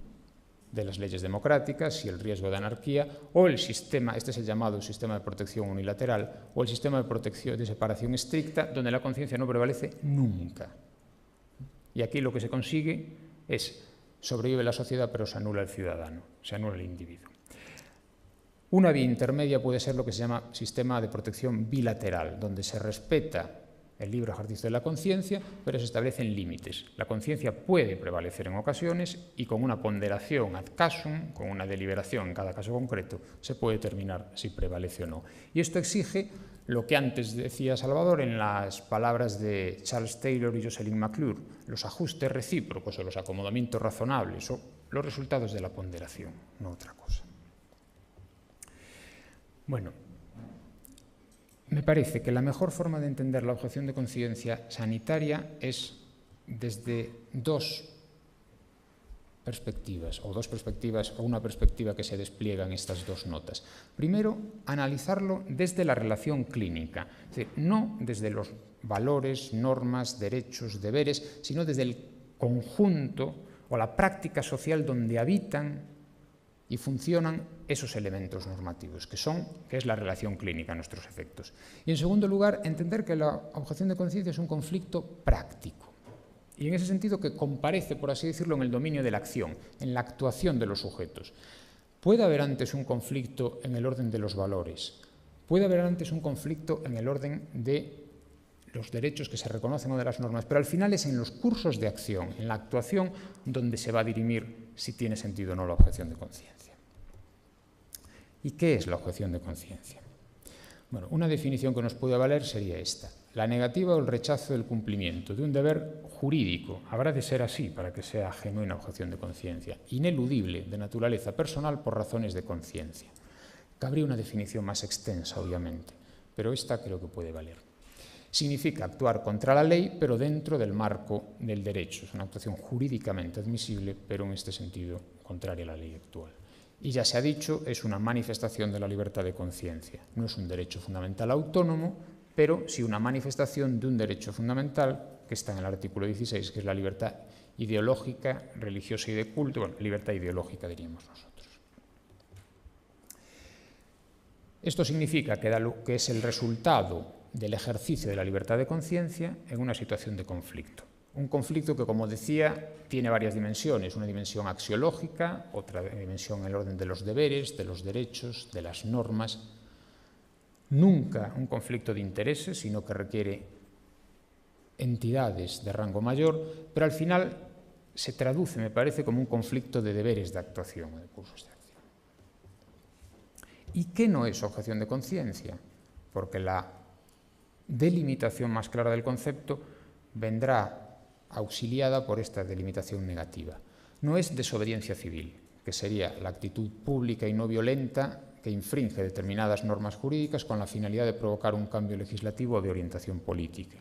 D: de las leyes democráticas y el riesgo de anarquía, o el sistema, este es el llamado sistema de protección unilateral, o el sistema de protección de separación estricta, donde la conciencia no prevalece nunca. Y aquí lo que se consigue es, sobrevive la sociedad, pero se anula el ciudadano, se anula el individuo. Una vía intermedia puede ser lo que se llama sistema de protección bilateral, donde se respeta el libre ejercicio de la conciencia, pero se establecen límites. La conciencia puede prevalecer en ocasiones y con una ponderación ad casum, con una deliberación en cada caso concreto, se puede determinar si prevalece o no. Y esto exige lo que antes decía Salvador en las palabras de Charles Taylor y Jocelyn McClure, los ajustes recíprocos o los acomodamientos razonables o los resultados de la ponderación, no otra cosa. Bueno, me parece que la mejor forma de entender la objeción de conciencia sanitaria es desde dos perspectivas, o una perspectiva que se despliega en estas dos notas. Primero, analizarlo desde la relación clínica, es decir, no desde los valores, normas, derechos, deberes, sino desde el conjunto o la práctica social donde habitan y funcionan esos elementos normativos, que es la relación clínica a nuestros efectos. Y en segundo lugar, entender que la objeción de conciencia es un conflicto práctico. Y en ese sentido que comparece, por así decirlo, en el dominio de la acción, en la actuación de los sujetos. Puede haber antes un conflicto en el orden de los valores, puede haber antes un conflicto en el orden de los derechos que se reconocen o de las normas, pero al final es en los cursos de acción, en la actuación, donde se va a dirimir si tiene sentido o no la objeción de conciencia. ¿Y qué es la objeción de conciencia? Bueno, una definición que nos puede valer sería esta: la negativa o el rechazo del cumplimiento de un deber jurídico, habrá de ser así para que sea genuina objeción de conciencia, ineludible de naturaleza personal por razones de conciencia. Cabría una definición más extensa, obviamente, pero esta creo que puede valer. Significa actuar contra la ley, pero dentro del marco del derecho. Es una actuación jurídicamente admisible, pero en este sentido contraria a la ley actual. Y ya se ha dicho, es una manifestación de la libertad de conciencia. No es un derecho fundamental autónomo, pero sí una manifestación de un derecho fundamental que está en el artículo 16, que es la libertad ideológica, religiosa y de culto, bueno, libertad ideológica diríamos nosotros. Esto significa que es el resultado del ejercicio de la libertad de conciencia en una situación de conflicto. Un conflicto que, como decía, tiene varias dimensiones. Una dimensión axiológica, otra dimensión en el orden de los deberes, de los derechos, de las normas. Nunca un conflicto de intereses, sino que requiere entidades de rango mayor, pero al final se traduce, me parece, como un conflicto de deberes de actuación, de cursos de acción. ¿Y qué no es objeción de conciencia? Porque la delimitación más clara del concepto vendrá auxiliada por esta delimitación negativa. No es desobediencia civil, que sería la actitud pública y no violenta que infringe determinadas normas jurídicas con la finalidad de provocar un cambio legislativo o de orientación política.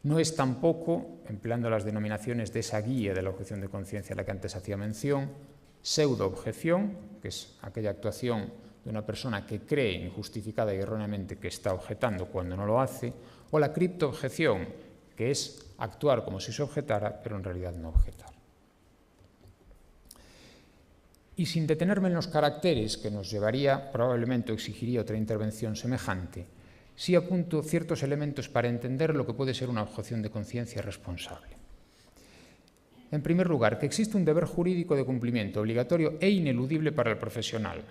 D: No es tampoco, empleando las denominaciones de esa guía de la objeción de conciencia a la que antes hacía mención, pseudo-objeción, que es aquella actuación de una persona que cree injustificada y erróneamente que está objetando cuando no lo hace, o la cripto-objeción, que es actuar como si se objetara, pero en realidad no objetar. Y sin detenerme en los caracteres, que nos llevaría, probablemente o exigiría otra intervención semejante, sí apunto ciertos elementos para entender lo que puede ser una objeción de conciencia responsable. En primer lugar, que existe un deber jurídico de cumplimiento obligatorio e ineludible para el profesional.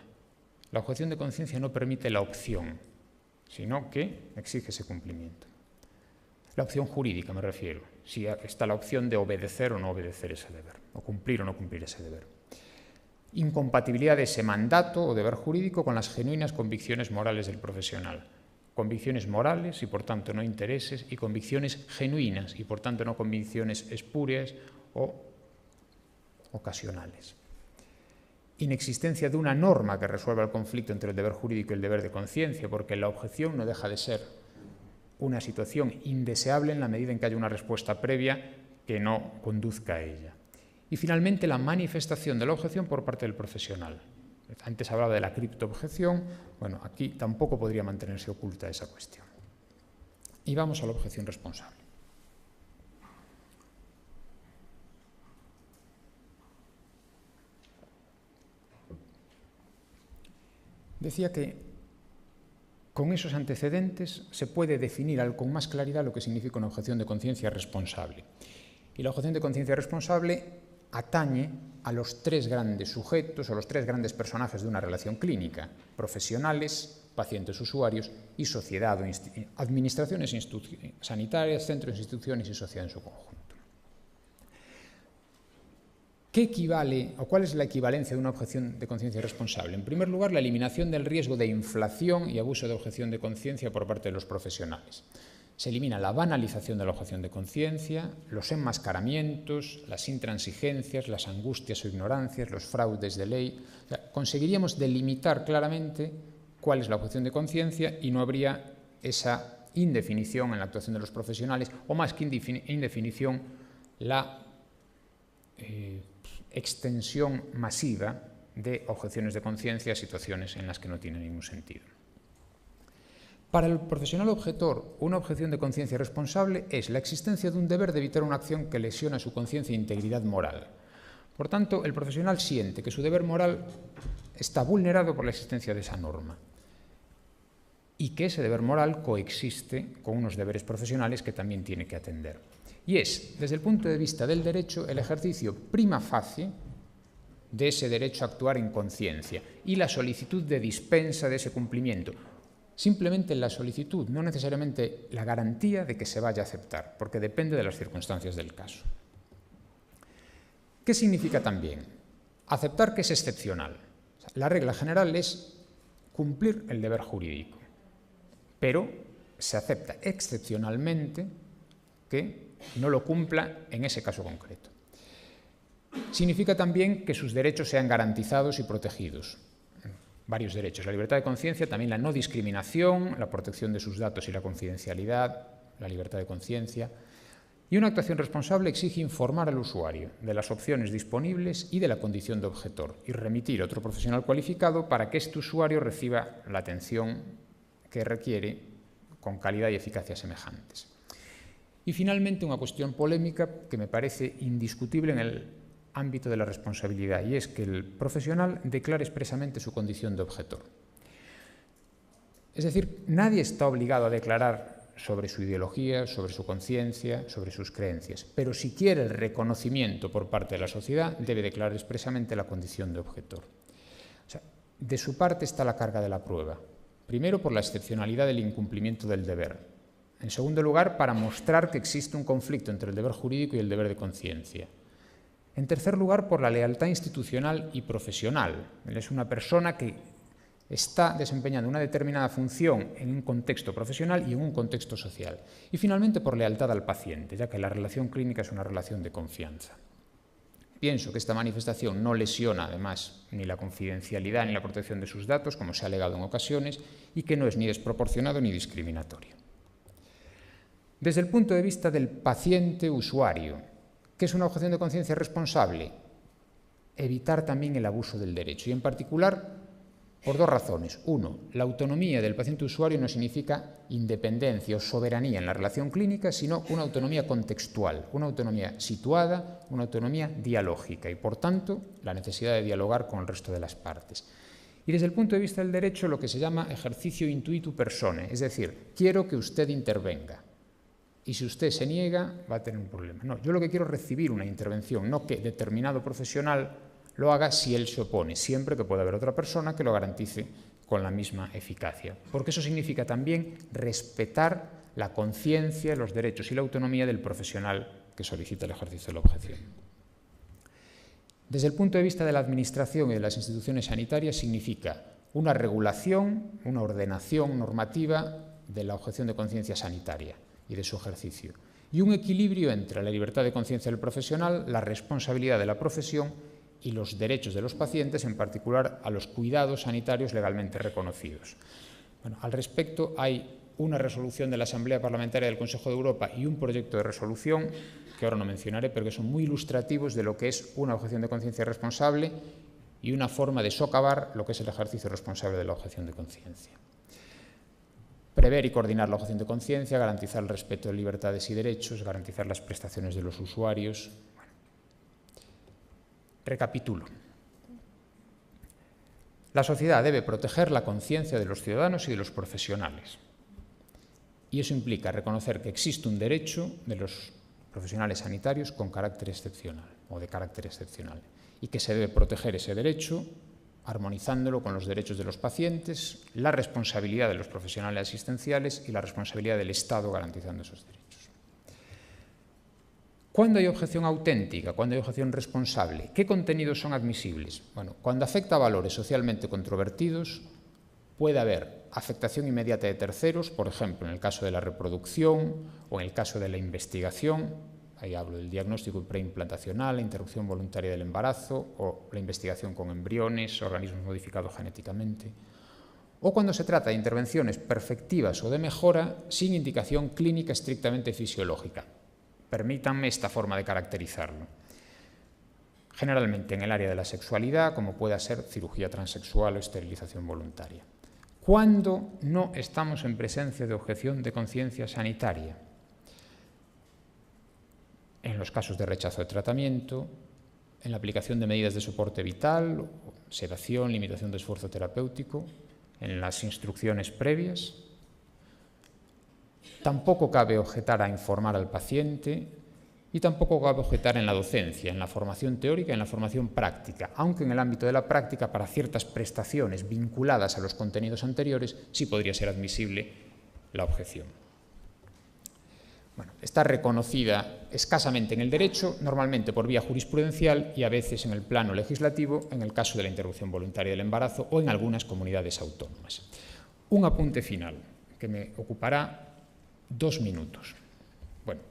D: La objeción de conciencia no permite la opción, sino que exige ese cumplimiento. La opción jurídica me refiero, si está la opción de obedecer o no obedecer ese deber, o cumplir o no cumplir ese deber. Incompatibilidad de ese mandato o deber jurídico con las genuinas convicciones morales del profesional. Convicciones morales y por tanto no intereses, y convicciones genuinas y por tanto no convicciones espurias o ocasionales. Inexistencia de una norma que resuelva el conflicto entre el deber jurídico y el deber de conciencia, porque la objeción no deja de ser una situación indeseable en la medida en que haya una respuesta previa que no conduzca a ella. Y finalmente la manifestación de la objeción por parte del profesional. Antes hablaba de la criptoobjeción, bueno, aquí tampoco podría mantenerse oculta esa cuestión. Y vamos a la objeción responsable. Decía que con esos antecedentes se puede definir con más claridad lo que significa una objeción de conciencia responsable. Y la objeción de conciencia responsable atañe a los tres grandes sujetos o los tres grandes personajes de una relación clínica: profesionales, pacientes usuarios y sociedad o administraciones sanitarias, centros, instituciones y sociedad en su conjunto. ¿Qué equivale o cuál es la equivalencia de una objeción de conciencia responsable? En primer lugar, la eliminación del riesgo de inflación y abuso de objeción de conciencia por parte de los profesionales. Se elimina la banalización de la objeción de conciencia, los enmascaramientos, las intransigencias, las angustias o ignorancias, los fraudes de ley. O sea, conseguiríamos delimitar claramente cuál es la objeción de conciencia y no habría esa indefinición en la actuación de los profesionales, o más que indefinición, la extensión masiva de objeciones de conciencia a situaciones en las que no tiene ningún sentido. Para el profesional objetor, una objeción de conciencia responsable es la existencia de un deber de evitar una acción que lesiona su conciencia e integridad moral. Por tanto, el profesional siente que su deber moral está vulnerado por la existencia de esa norma y que ese deber moral coexiste con unos deberes profesionales que también tiene que atender. Y es, desde el punto de vista del derecho, el ejercicio prima facie de ese derecho a actuar en conciencia y la solicitud de dispensa de ese cumplimiento. Simplemente la solicitud, no necesariamente la garantía de que se vaya a aceptar, porque depende de las circunstancias del caso. ¿Qué significa también? Aceptar que es excepcional. La regla general es cumplir el deber jurídico, pero se acepta excepcionalmente que no lo cumpla en ese caso concreto. Significa también que sus derechos sean garantizados y protegidos. Varios derechos: la libertad de conciencia, también la no discriminación, la protección de sus datos y la confidencialidad, la libertad de conciencia. Y una actuación responsable exige informar al usuario de las opciones disponibles y de la condición de objetor y remitir a otro profesional cualificado para que este usuario reciba la atención que requiere con calidad y eficacia semejantes. Y finalmente una cuestión polémica que me parece indiscutible en el ámbito de la responsabilidad, y es que el profesional declare expresamente su condición de objetor. Es decir, nadie está obligado a declarar sobre su ideología, sobre su conciencia, sobre sus creencias, pero si quiere el reconocimiento por parte de la sociedad, debe declarar expresamente la condición de objetor. O sea, de su parte está la carga de la prueba. Primero, por la excepcionalidad del incumplimiento del deber. En segundo lugar, para mostrar que existe un conflicto entre el deber jurídico y el deber de conciencia. En tercer lugar, por la lealtad institucional y profesional. Él es una persona que está desempeñando una determinada función en un contexto profesional y en un contexto social. Y finalmente, por lealtad al paciente, ya que la relación clínica es una relación de confianza. Pienso que esta manifestación no lesiona, además, ni la confidencialidad ni la protección de sus datos, como se ha alegado en ocasiones, y que no es ni desproporcionado ni discriminatorio. Desde el punto de vista del paciente usuario, ¿qué es una objeción de conciencia responsable? Evitar también el abuso del derecho, y en particular por dos razones. Uno, la autonomía del paciente usuario no significa independencia o soberanía en la relación clínica, sino una autonomía contextual, una autonomía situada, una autonomía dialógica y, por tanto, la necesidad de dialogar con el resto de las partes. Y desde el punto de vista del derecho, lo que se llama ejercicio intuitu personae, es decir, quiero que usted intervenga. Y si usted se niega, va a tener un problema. No, yo lo que quiero es recibir una intervención, no que determinado profesional lo haga si él se opone, siempre que pueda haber otra persona que lo garantice con la misma eficacia. Porque eso significa también respetar la conciencia, los derechos y la autonomía del profesional que solicita el ejercicio de la objeción. Desde el punto de vista de la Administración y de las instituciones sanitarias significa una regulación, una ordenación normativa de la objeción de conciencia sanitaria y de su ejercicio, y un equilibrio entre la libertad de conciencia del profesional, la responsabilidad de la profesión y los derechos de los pacientes, en particular a los cuidados sanitarios legalmente reconocidos. Bueno, al respecto, hay una resolución de la Asamblea Parlamentaria del Consejo de Europa y un proyecto de resolución, que ahora no mencionaré, pero que son muy ilustrativos de lo que es una objeción de conciencia responsable y una forma de socavar lo que es el ejercicio responsable de la objeción de conciencia. Prever y coordinar la objeción de conciencia, garantizar el respeto de libertades y derechos, garantizar las prestaciones de los usuarios. Recapitulo. La sociedad debe proteger la conciencia de los ciudadanos y de los profesionales. Y eso implica reconocer que existe un derecho de los profesionales sanitarios con carácter excepcional o de carácter excepcional y que se debe proteger ese derecho armonizándolo con los derechos de los pacientes, la responsabilidad de los profesionales asistenciales y la responsabilidad del Estado garantizando esos derechos. ¿Cuándo hay objeción auténtica? ¿Cuándo hay objeción responsable? ¿Qué contenidos son admisibles? Bueno, cuando afecta a valores socialmente controvertidos, puede haber afectación inmediata de terceros, por ejemplo, en el caso de la reproducción o en el caso de la investigación, ahí hablo del diagnóstico preimplantacional, la interrupción voluntaria del embarazo o la investigación con embriones, organismos modificados genéticamente, o cuando se trata de intervenciones perfectivas o de mejora sin indicación clínica estrictamente fisiológica. Permítanme esta forma de caracterizarlo. Generalmente en el área de la sexualidad, como pueda ser cirugía transexual o esterilización voluntaria. ¿Cuándo no estamos en presencia de objeción de conciencia sanitaria? En los casos de rechazo de tratamiento, en la aplicación de medidas de soporte vital, sedación, limitación de esfuerzo terapéutico, en las instrucciones previas. Tampoco cabe objetar a informar al paciente y tampoco cabe objetar en la docencia, en la formación teórica y en la formación práctica, aunque en el ámbito de la práctica, para ciertas prestaciones vinculadas a los contenidos anteriores, sí podría ser admisible la objeción. Bueno, está reconocida escasamente en el derecho, normalmente por vía jurisprudencial y a veces en el plano legislativo, en el caso de la interrupción voluntaria del embarazo o en algunas comunidades autónomas. Un apunte final que me ocupará 2 minutos, bueno,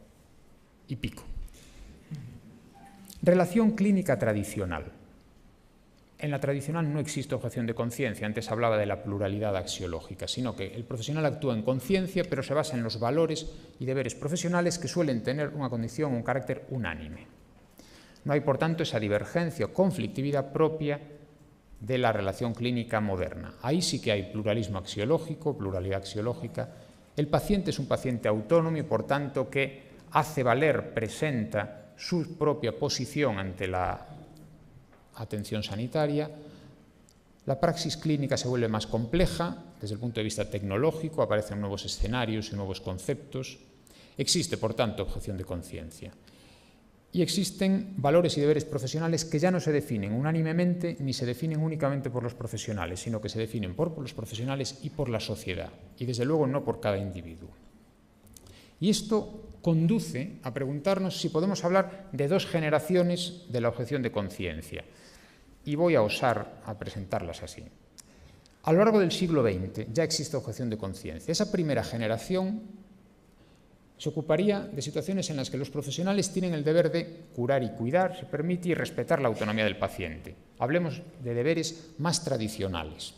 D: y pico. Relación clínica tradicional. En la tradicional no existe objeción de conciencia, antes hablaba de la pluralidad axiológica, sino que el profesional actúa en conciencia, pero se basa en los valores y deberes profesionales que suelen tener una condición, un carácter unánime. No hay, por tanto, esa divergencia o conflictividad propia de la relación clínica moderna. Ahí sí que hay pluralismo axiológico, pluralidad axiológica. El paciente es un paciente autónomo y, por tanto, que hace valer, presenta su propia posición ante la atención sanitaria. La praxis clínica se vuelve más compleja desde el punto de vista tecnológico, aparecen nuevos escenarios y nuevos conceptos. Existe, por tanto, objeción de conciencia. Y existen valores y deberes profesionales que ya no se definen unánimemente ni se definen únicamente por los profesionales, sino que se definen por los profesionales y por la sociedad, y desde luego no por cada individuo. Y esto conduce a preguntarnos si podemos hablar de 2 generaciones de la objeción de conciencia. Y voy a osar a presentarlas así. A lo largo del siglo XX ya existe objeción de conciencia. Esa primera generación se ocuparía de situaciones en las que los profesionales tienen el deber de curar y cuidar, se permite, y respetar la autonomía del paciente. Hablemos de deberes más tradicionales.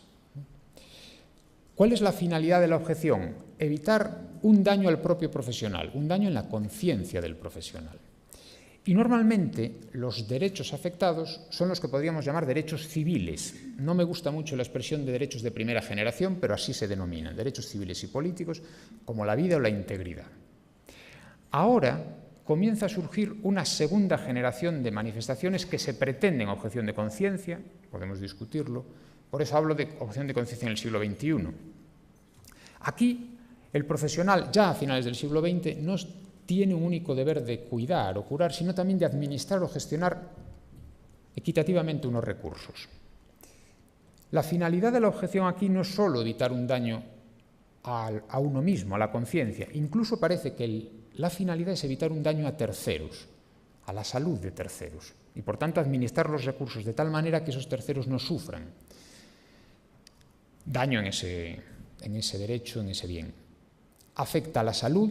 D: ¿Cuál es la finalidad de la objeción? Evitar un daño al propio profesional, un daño en la conciencia del profesional. Y normalmente los derechos afectados son los que podríamos llamar derechos civiles. No me gusta mucho la expresión de derechos de primera generación, pero así se denominan, derechos civiles y políticos, como la vida o la integridad. Ahora comienza a surgir una segunda generación de manifestaciones que se pretenden objeción de conciencia, podemos discutirlo, por eso hablo de objeción de conciencia en el siglo XXI. Aquí, el profesional, ya a finales del siglo XX, no tiene un único deber de cuidar o curar, sino también de administrar o gestionar equitativamente unos recursos. La finalidad de la objeción aquí no es solo evitar un daño a uno mismo, a la conciencia, incluso parece que la finalidad es evitar un daño a terceros, a la salud de terceros, y por tanto administrar los recursos de tal manera que esos terceros no sufran daño en ese derecho, en ese bien. Afecta a la salud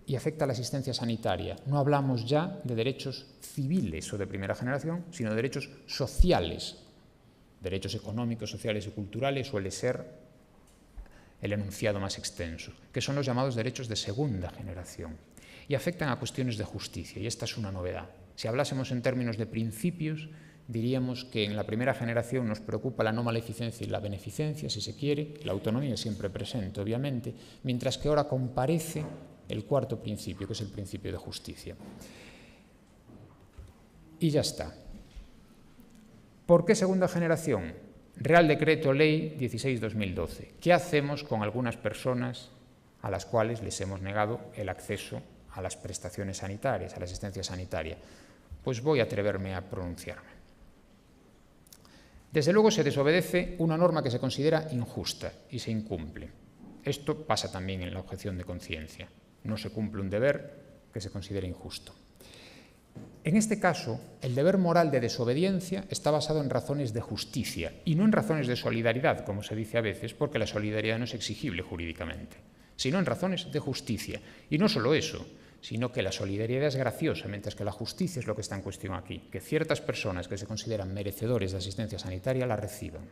D: y afecta a la asistencia sanitaria. No hablamos ya de derechos civiles o de primera generación, sino de derechos sociales, derechos económicos, sociales y culturales suele ser el enunciado más extenso, que son los llamados derechos de segunda generación, y afectan a cuestiones de justicia, y esta es una novedad. Si hablásemos en términos de principios, diríamos que en la primera generación nos preocupa la no maleficencia y la beneficencia, si se quiere, la autonomía siempre presente, obviamente, mientras que ahora comparece el cuarto principio, que es el principio de justicia. Y ya está. ¿Por qué segunda generación? Real Decreto Ley 16/2012. ¿Qué hacemos con algunas personas a las cuales les hemos negado el acceso a las prestaciones sanitarias, a la asistencia sanitaria? Pues voy a atreverme a pronunciarme. Desde luego se desobedece una norma que se considera injusta y se incumple. Esto pasa también en la objeción de conciencia. No se cumple un deber que se considera injusto. En este caso, el deber moral de desobediencia está basado en razones de justicia y no en razones de solidaridad, como se dice a veces, porque la solidaridad no es exigible jurídicamente, sino en razones de justicia. Y no solo eso, sino que la solidaridad es graciosa, mientras que la justicia es lo que está en cuestión aquí, que ciertas personas que se consideran merecedores de asistencia sanitaria la reciban.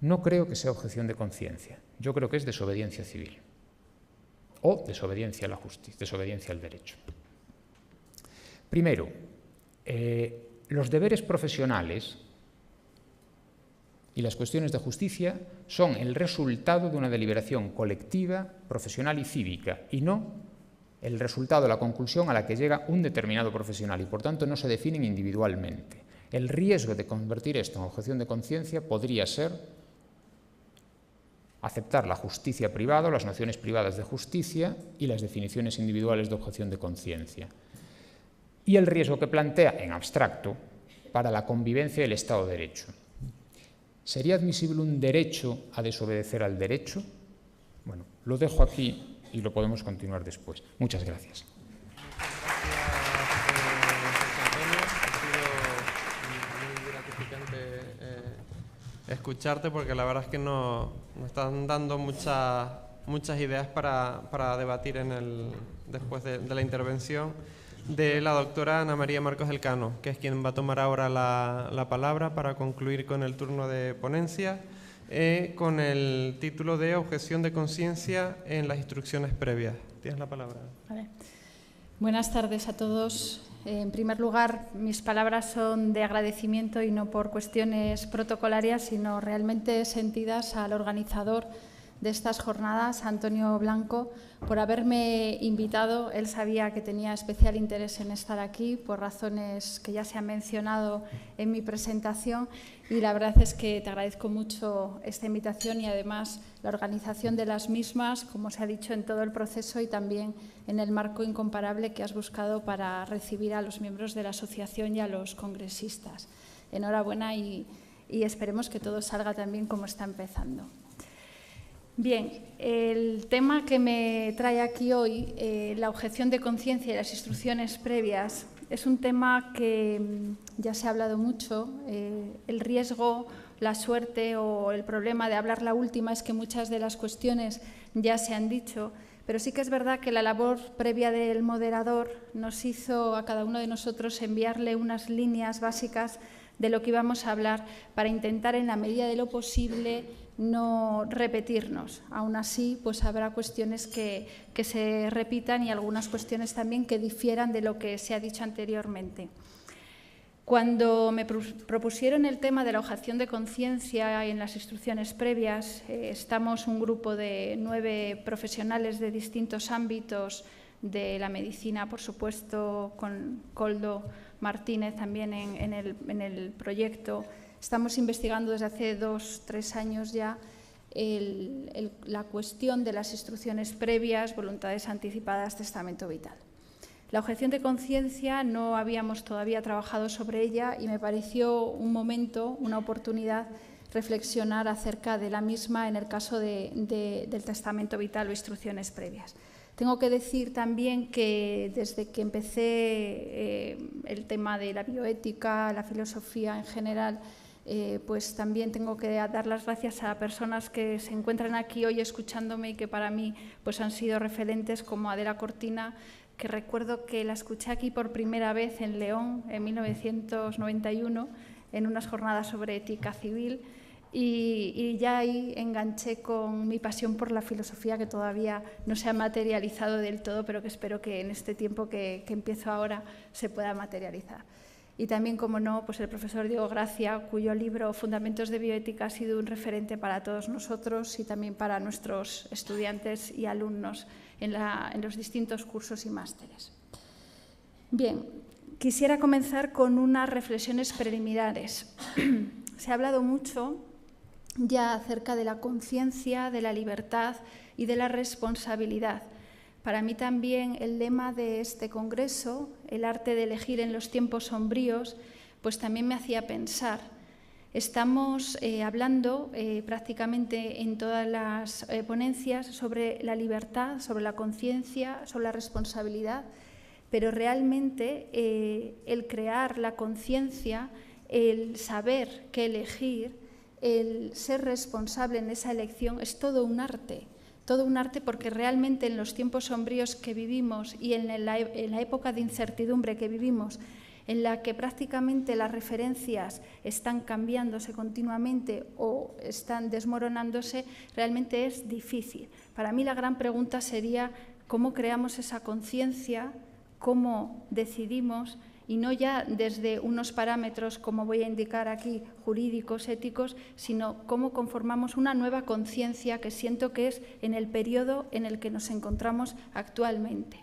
D: No creo que sea objeción de conciencia, yo creo que es desobediencia civil o desobediencia a la justicia, desobediencia al derecho. Primero, los deberes profesionales y las cuestiones de justicia son el resultado de una deliberación colectiva, profesional y cívica, y no el resultado, la conclusión a la que llega un determinado profesional, y por tanto no se definen individualmente. El riesgo de convertir esto en objeción de conciencia podría ser aceptar la justicia privada o las nociones privadas de justicia y las definiciones individuales de objeción de conciencia. Y el riesgo que plantea, en abstracto, para la convivencia del Estado de Derecho. ¿Sería admisible un derecho a desobedecer al derecho? Bueno, lo dejo aquí y lo podemos continuar después. Muchas gracias.
B: Escucharte, porque la verdad es que nos están dando muchas ideas para debatir después de la intervención de la doctora Ana María Marcos del Cano, que es quien va a tomar ahora la palabra para concluir con el turno de ponencia, con el título de Objeción de conciencia en las instrucciones previas. Tienes la palabra.
E: Vale. Buenas tardes a todos. En primer lugar, mis palabras son de agradecimiento y no por cuestiones protocolarias, sino realmente sentidas al organizador de estas jornadas, Antonio Blanco, por haberme invitado. Él sabía que tenía especial interés en estar aquí por razones que ya se han mencionado en mi presentación, y la verdad es que te agradezco mucho esta invitación y además la organización de las mismas, como se ha dicho, en todo el proceso y también en el marco incomparable que has buscado para recibir a los miembros de la asociación y a los congresistas. Enhorabuena y esperemos que todo salga también como está empezando. Bien, el tema que me trae aquí hoy, la objeción de conciencia y las instrucciones previas, es un tema que ya se ha hablado mucho. El riesgo, la suerte o el problema de hablar la última es que muchas de las cuestiones ya se han dicho, pero sí que es verdad que la labor previa del moderador nos hizo a cada uno de nosotros enviarle unas líneas básicas de lo que íbamos a hablar para intentar, en la medida de lo posible, no repetirnos. Aún así, pues habrá cuestiones que se repitan y algunas cuestiones también que difieran de lo que se ha dicho anteriormente. Cuando me propusieron el tema de la objeción de conciencia en las instrucciones previas, estamos un grupo de 9 profesionales de distintos ámbitos de la medicina, por supuesto, con Koldo Martínez también en el proyecto. Estamos investigando desde hace 2-3 años ya la cuestión de las instrucciones previas, voluntades anticipadas, testamento vital. La objeción de conciencia no habíamos todavía trabajado sobre ella y me pareció un momento, una oportunidad, reflexionar acerca de la misma en el caso del testamento vital o instrucciones previas. Tengo que decir también que desde que empecé el tema de la bioética, la filosofía en general, pues también tengo que dar las gracias a personas que se encuentran aquí hoy escuchándome y que para mí pues han sido referentes, como Adela Cortina, que recuerdo que la escuché aquí por primera vez en León en 1991 en unas jornadas sobre ética civil y ya ahí enganché con mi pasión por la filosofía, que todavía no se ha materializado del todo, pero que espero que en este tiempo que empiezo ahora se pueda materializar. Y también, como no, pues el profesor Diego Gracia, cuyo libro Fundamentos de Bioética ha sido un referente para todos nosotros y también para nuestros estudiantes y alumnos en los distintos cursos y másteres. Bien, quisiera comenzar con unas reflexiones preliminares. Se ha hablado mucho ya acerca de la conciencia, de la libertad y de la responsabilidad. Para mí también el lema de este congreso, el arte de elegir en los tiempos sombríos, pues también me hacía pensar. Estamos hablando prácticamente en todas las ponencias sobre la libertad, sobre la conciencia, sobre la responsabilidad, pero realmente el crear la conciencia, el saber qué elegir, el ser responsable en esa elección es todo un arte porque realmente en los tiempos sombríos que vivimos y en la época de incertidumbre que vivimos, en la que prácticamente las referencias están cambiándose continuamente o están desmoronándose, realmente es difícil. Para mí la gran pregunta sería cómo creamos esa conciencia, cómo decidimos, y no ya desde unos parámetros, como voy a indicar aquí, jurídicos, éticos, sino cómo conformamos una nueva conciencia que siento que es en el periodo en el que nos encontramos actualmente.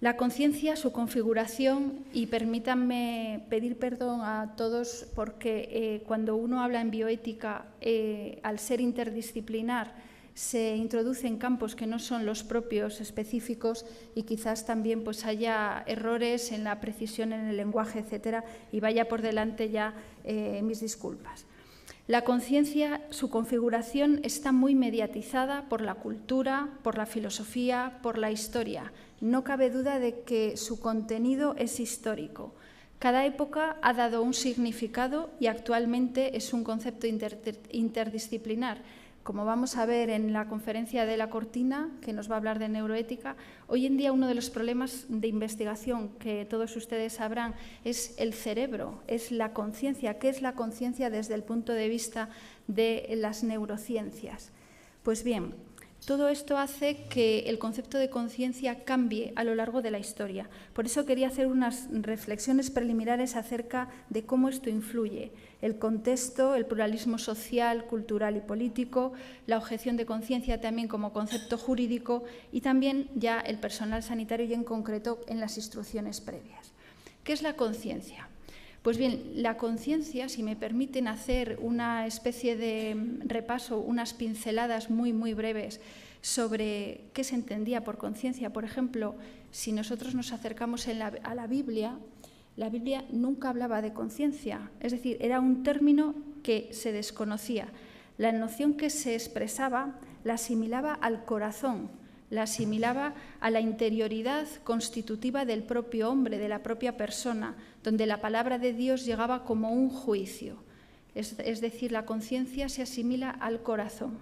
E: La conciencia, su configuración, y permítanme pedir perdón a todos porque cuando uno habla en bioética, al ser interdisciplinar, se introducen campos que no son los propios específicos y quizás también pues haya errores en la precisión en el lenguaje, etcétera, y vaya por delante ya mis disculpas. La conciencia, su configuración está muy mediatizada por la cultura, por la filosofía, por la historia. No cabe duda de que su contenido es histórico. Cada época ha dado un significado y actualmente es un concepto interdisciplinar. Como vamos a ver en la conferencia de la Cortina, que nos va a hablar de neuroética, hoy en día uno de los problemas de investigación que todos ustedes sabrán es el cerebro, es la conciencia. ¿Qué es la conciencia desde el punto de vista de las neurociencias? Pues bien, todo esto hace que el concepto de conciencia cambie a lo largo de la historia. Por eso quería hacer unas reflexiones preliminares acerca de cómo esto influye. El contexto, el pluralismo social, cultural y político, la objeción de conciencia también como concepto jurídico y también ya el personal sanitario y en concreto en las instrucciones previas. ¿Qué es la conciencia? Pues bien, la conciencia, si me permiten hacer una especie de repaso, unas pinceladas muy, muy breves sobre qué se entendía por conciencia. Por ejemplo, si nosotros nos acercamos a la Biblia nunca hablaba de conciencia, es decir, era un término que se desconocía. La noción que se expresaba la asimilaba al corazón, la asimilaba a la interioridad constitutiva del propio hombre, de la propia persona, donde la palabra de Dios llegaba como un juicio. Es decir, la conciencia se asimila al corazón.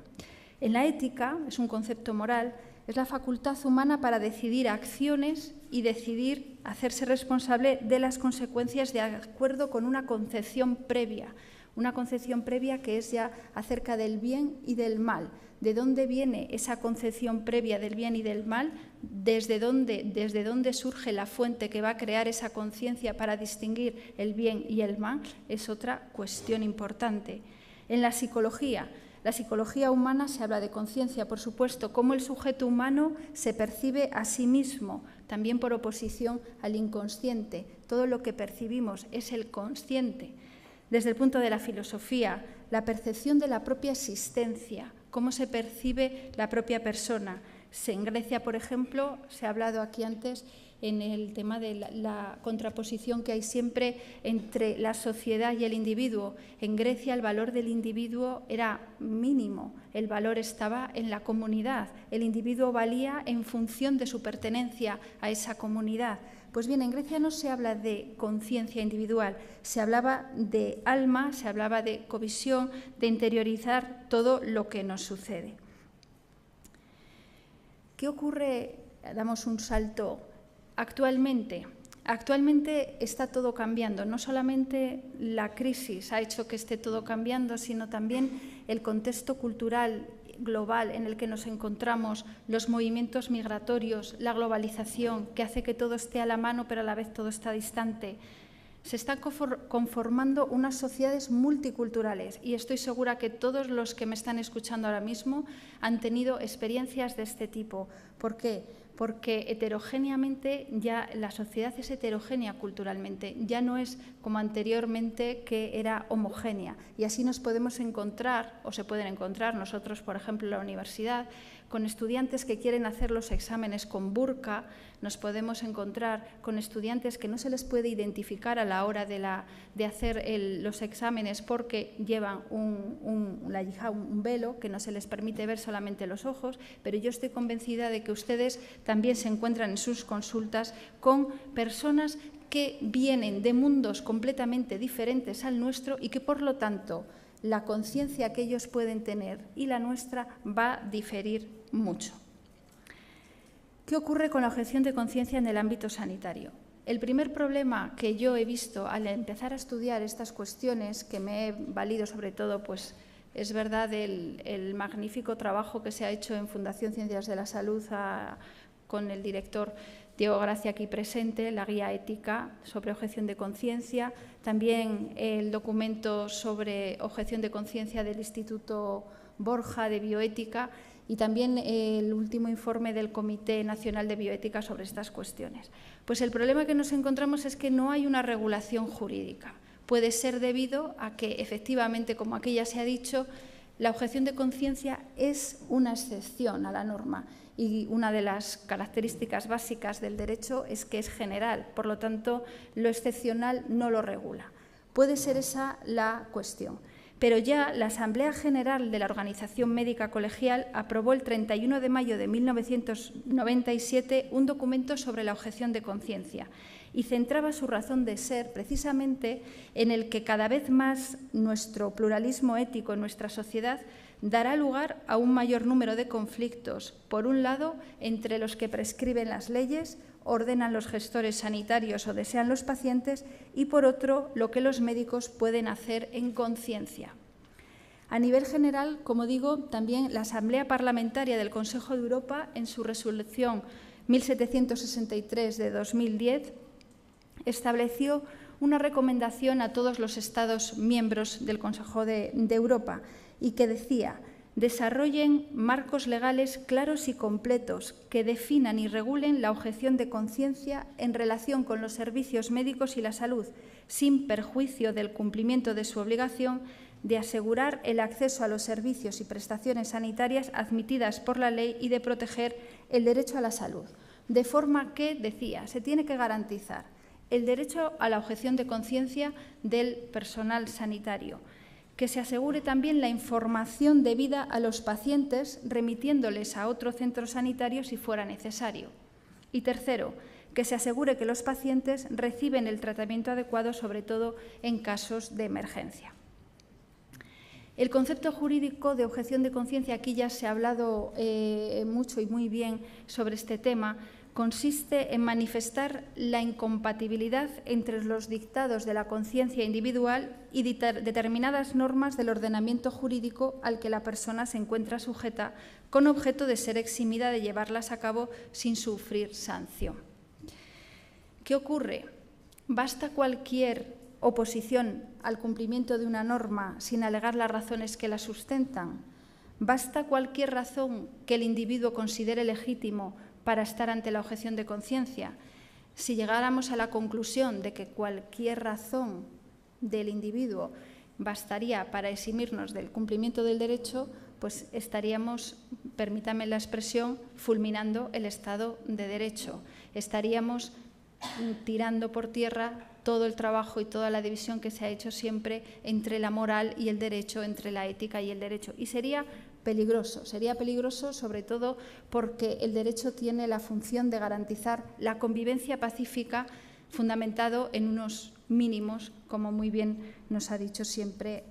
E: En la ética, es un concepto moral, Es la facultad humana para decidir acciones y decidir hacerse responsable de las consecuencias de acuerdo con una concepción previa que es ya acerca del bien y del mal. ¿De dónde viene esa concepción previa del bien y del mal? ¿Desde dónde surge la fuente que va a crear esa conciencia para distinguir el bien y el mal? Es otra cuestión importante. En la psicología humana se habla de conciencia, por supuesto, cómo el sujeto humano se percibe a sí mismo, también por oposición al inconsciente. Todo lo que percibimos es el consciente. Desde el punto de la filosofía, la percepción de la propia existencia, cómo se percibe la propia persona. En Grecia, por ejemplo, se ha hablado aquí antes en el tema de la contraposición que hay siempre entre la sociedad y el individuo. En Grecia el valor del individuo era mínimo, el valor estaba en la comunidad, el individuo valía en función de su pertenencia a esa comunidad. Pues bien, en Grecia no se habla de conciencia individual, se hablaba de alma, se hablaba de covisión, de interiorizar todo lo que nos sucede. ¿Qué ocurre? Damos un salto. Actualmente está todo cambiando. No solamente la crisis ha hecho que esté todo cambiando, sino también el contexto cultural global en el que nos encontramos, los movimientos migratorios, la globalización, que hace que todo esté a la mano, pero a la vez todo está distante. Se están conformando unas sociedades multiculturales y estoy segura que todos los que me están escuchando ahora mismo han tenido experiencias de este tipo. ¿Por qué? Porque heterogéneamente ya la sociedad es heterogénea culturalmente, ya no es como anteriormente que era homogénea. Y así nos podemos encontrar, o se pueden encontrar nosotros, por ejemplo, en la universidad, con estudiantes que quieren hacer los exámenes con burka, nos podemos encontrar con estudiantes que no se les puede identificar a la hora de hacer los exámenes porque llevan la yihad, un velo que no se les permite ver solamente los ojos, pero yo estoy convencida de que ustedes también se encuentran en sus consultas con personas que vienen de mundos completamente diferentes al nuestro y que, por lo tanto, la conciencia que ellos pueden tener y la nuestra va a diferir mucho. ¿Qué ocurre con la objeción de conciencia en el ámbito sanitario? El primer problema que yo he visto al empezar a estudiar estas cuestiones, que me he valido sobre todo, pues es verdad, el magnífico trabajo que se ha hecho en Fundación Ciencias de la Salud con el director Diego Gracia aquí presente, la guía ética sobre objeción de conciencia, también el documento sobre objeción de conciencia del Instituto Borja de Bioética y también el último informe del Comité Nacional de Bioética sobre estas cuestiones. Pues el problema que nos encontramos es que no hay una regulación jurídica. Puede ser debido a que, efectivamente, como aquí ya se ha dicho, la objeción de conciencia es una excepción a la norma y una de las características básicas del derecho es que es general, por lo tanto, lo excepcional no lo regula. Puede ser esa la cuestión. Pero ya la Asamblea General de la Organización Médica Colegial aprobó el 31 de mayo de 1997 un documento sobre la objeción de conciencia y centraba su razón de ser precisamente en el que cada vez más nuestro pluralismo ético en nuestra sociedad dará lugar a un mayor número de conflictos, por un lado, entre los que prescriben las leyes, ordenan los gestores sanitarios o desean los pacientes, y por otro, lo que los médicos pueden hacer en conciencia. A nivel general, como digo, también la Asamblea Parlamentaria del Consejo de Europa, en su resolución 1763 de 2010, estableció una recomendación a todos los Estados miembros del Consejo de Europa y que decía: desarrollen marcos legales claros y completos que definan y regulen la objeción de conciencia en relación con los servicios médicos y la salud, sin perjuicio del cumplimiento de su obligación de asegurar el acceso a los servicios y prestaciones sanitarias admitidas por la ley y de proteger el derecho a la salud. De forma que, decía, se tiene que garantizar el derecho a la objeción de conciencia del personal sanitario, que se asegure también la información debida a los pacientes remitiéndoles a otro centro sanitario si fuera necesario. Y tercero, que se asegure que los pacientes reciben el tratamiento adecuado, sobre todo en casos de emergencia. El concepto jurídico de objeción de conciencia, aquí ya se ha hablado mucho y muy bien sobre este tema, consiste en manifestar la incompatibilidad entre los dictados de la conciencia individual y determinadas normas del ordenamiento jurídico al que la persona se encuentra sujeta, con objeto de ser eximida de llevarlas a cabo sin sufrir sanción. ¿Qué ocurre? ¿Basta cualquier oposición al cumplimiento de una norma sin alegar las razones que la sustentan? ¿Basta cualquier razón que el individuo considere legítimo para estar ante la objeción de conciencia? Si llegáramos a la conclusión de que cualquier razón del individuo bastaría para eximirnos del cumplimiento del derecho, pues estaríamos, permítame la expresión, fulminando el Estado de Derecho. Estaríamos tirando por tierra todo el trabajo y toda la división que se ha hecho siempre entre la moral y el derecho, entre la ética y el derecho. Y sería peligroso sobre todo porque el derecho tiene la función de garantizar la convivencia pacífica fundamentado en unos mínimos, como muy bien nos ha dicho siempre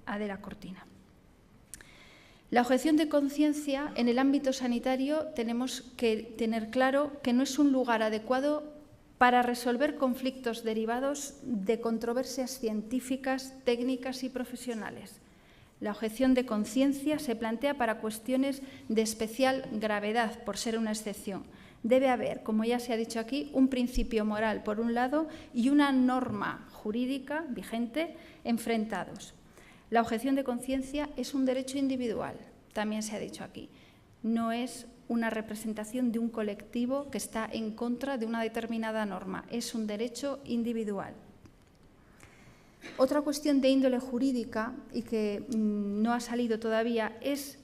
E: Adela Cortina. La objeción de conciencia en el ámbito sanitario tenemos que tener claro que no es un lugar adecuado para resolver conflictos derivados de controversias científicas, técnicas y profesionales. La objeción de conciencia se plantea para cuestiones de especial gravedad, por ser una excepción. Debe haber, como ya se ha dicho aquí, un principio moral por un lado y una norma jurídica vigente enfrentados. La objeción de conciencia es un derecho individual, también se ha dicho aquí. No es una representación de un colectivo que está en contra de una determinada norma, es un derecho individual. Otra cuestión de índole jurídica y que no ha salido todavía es,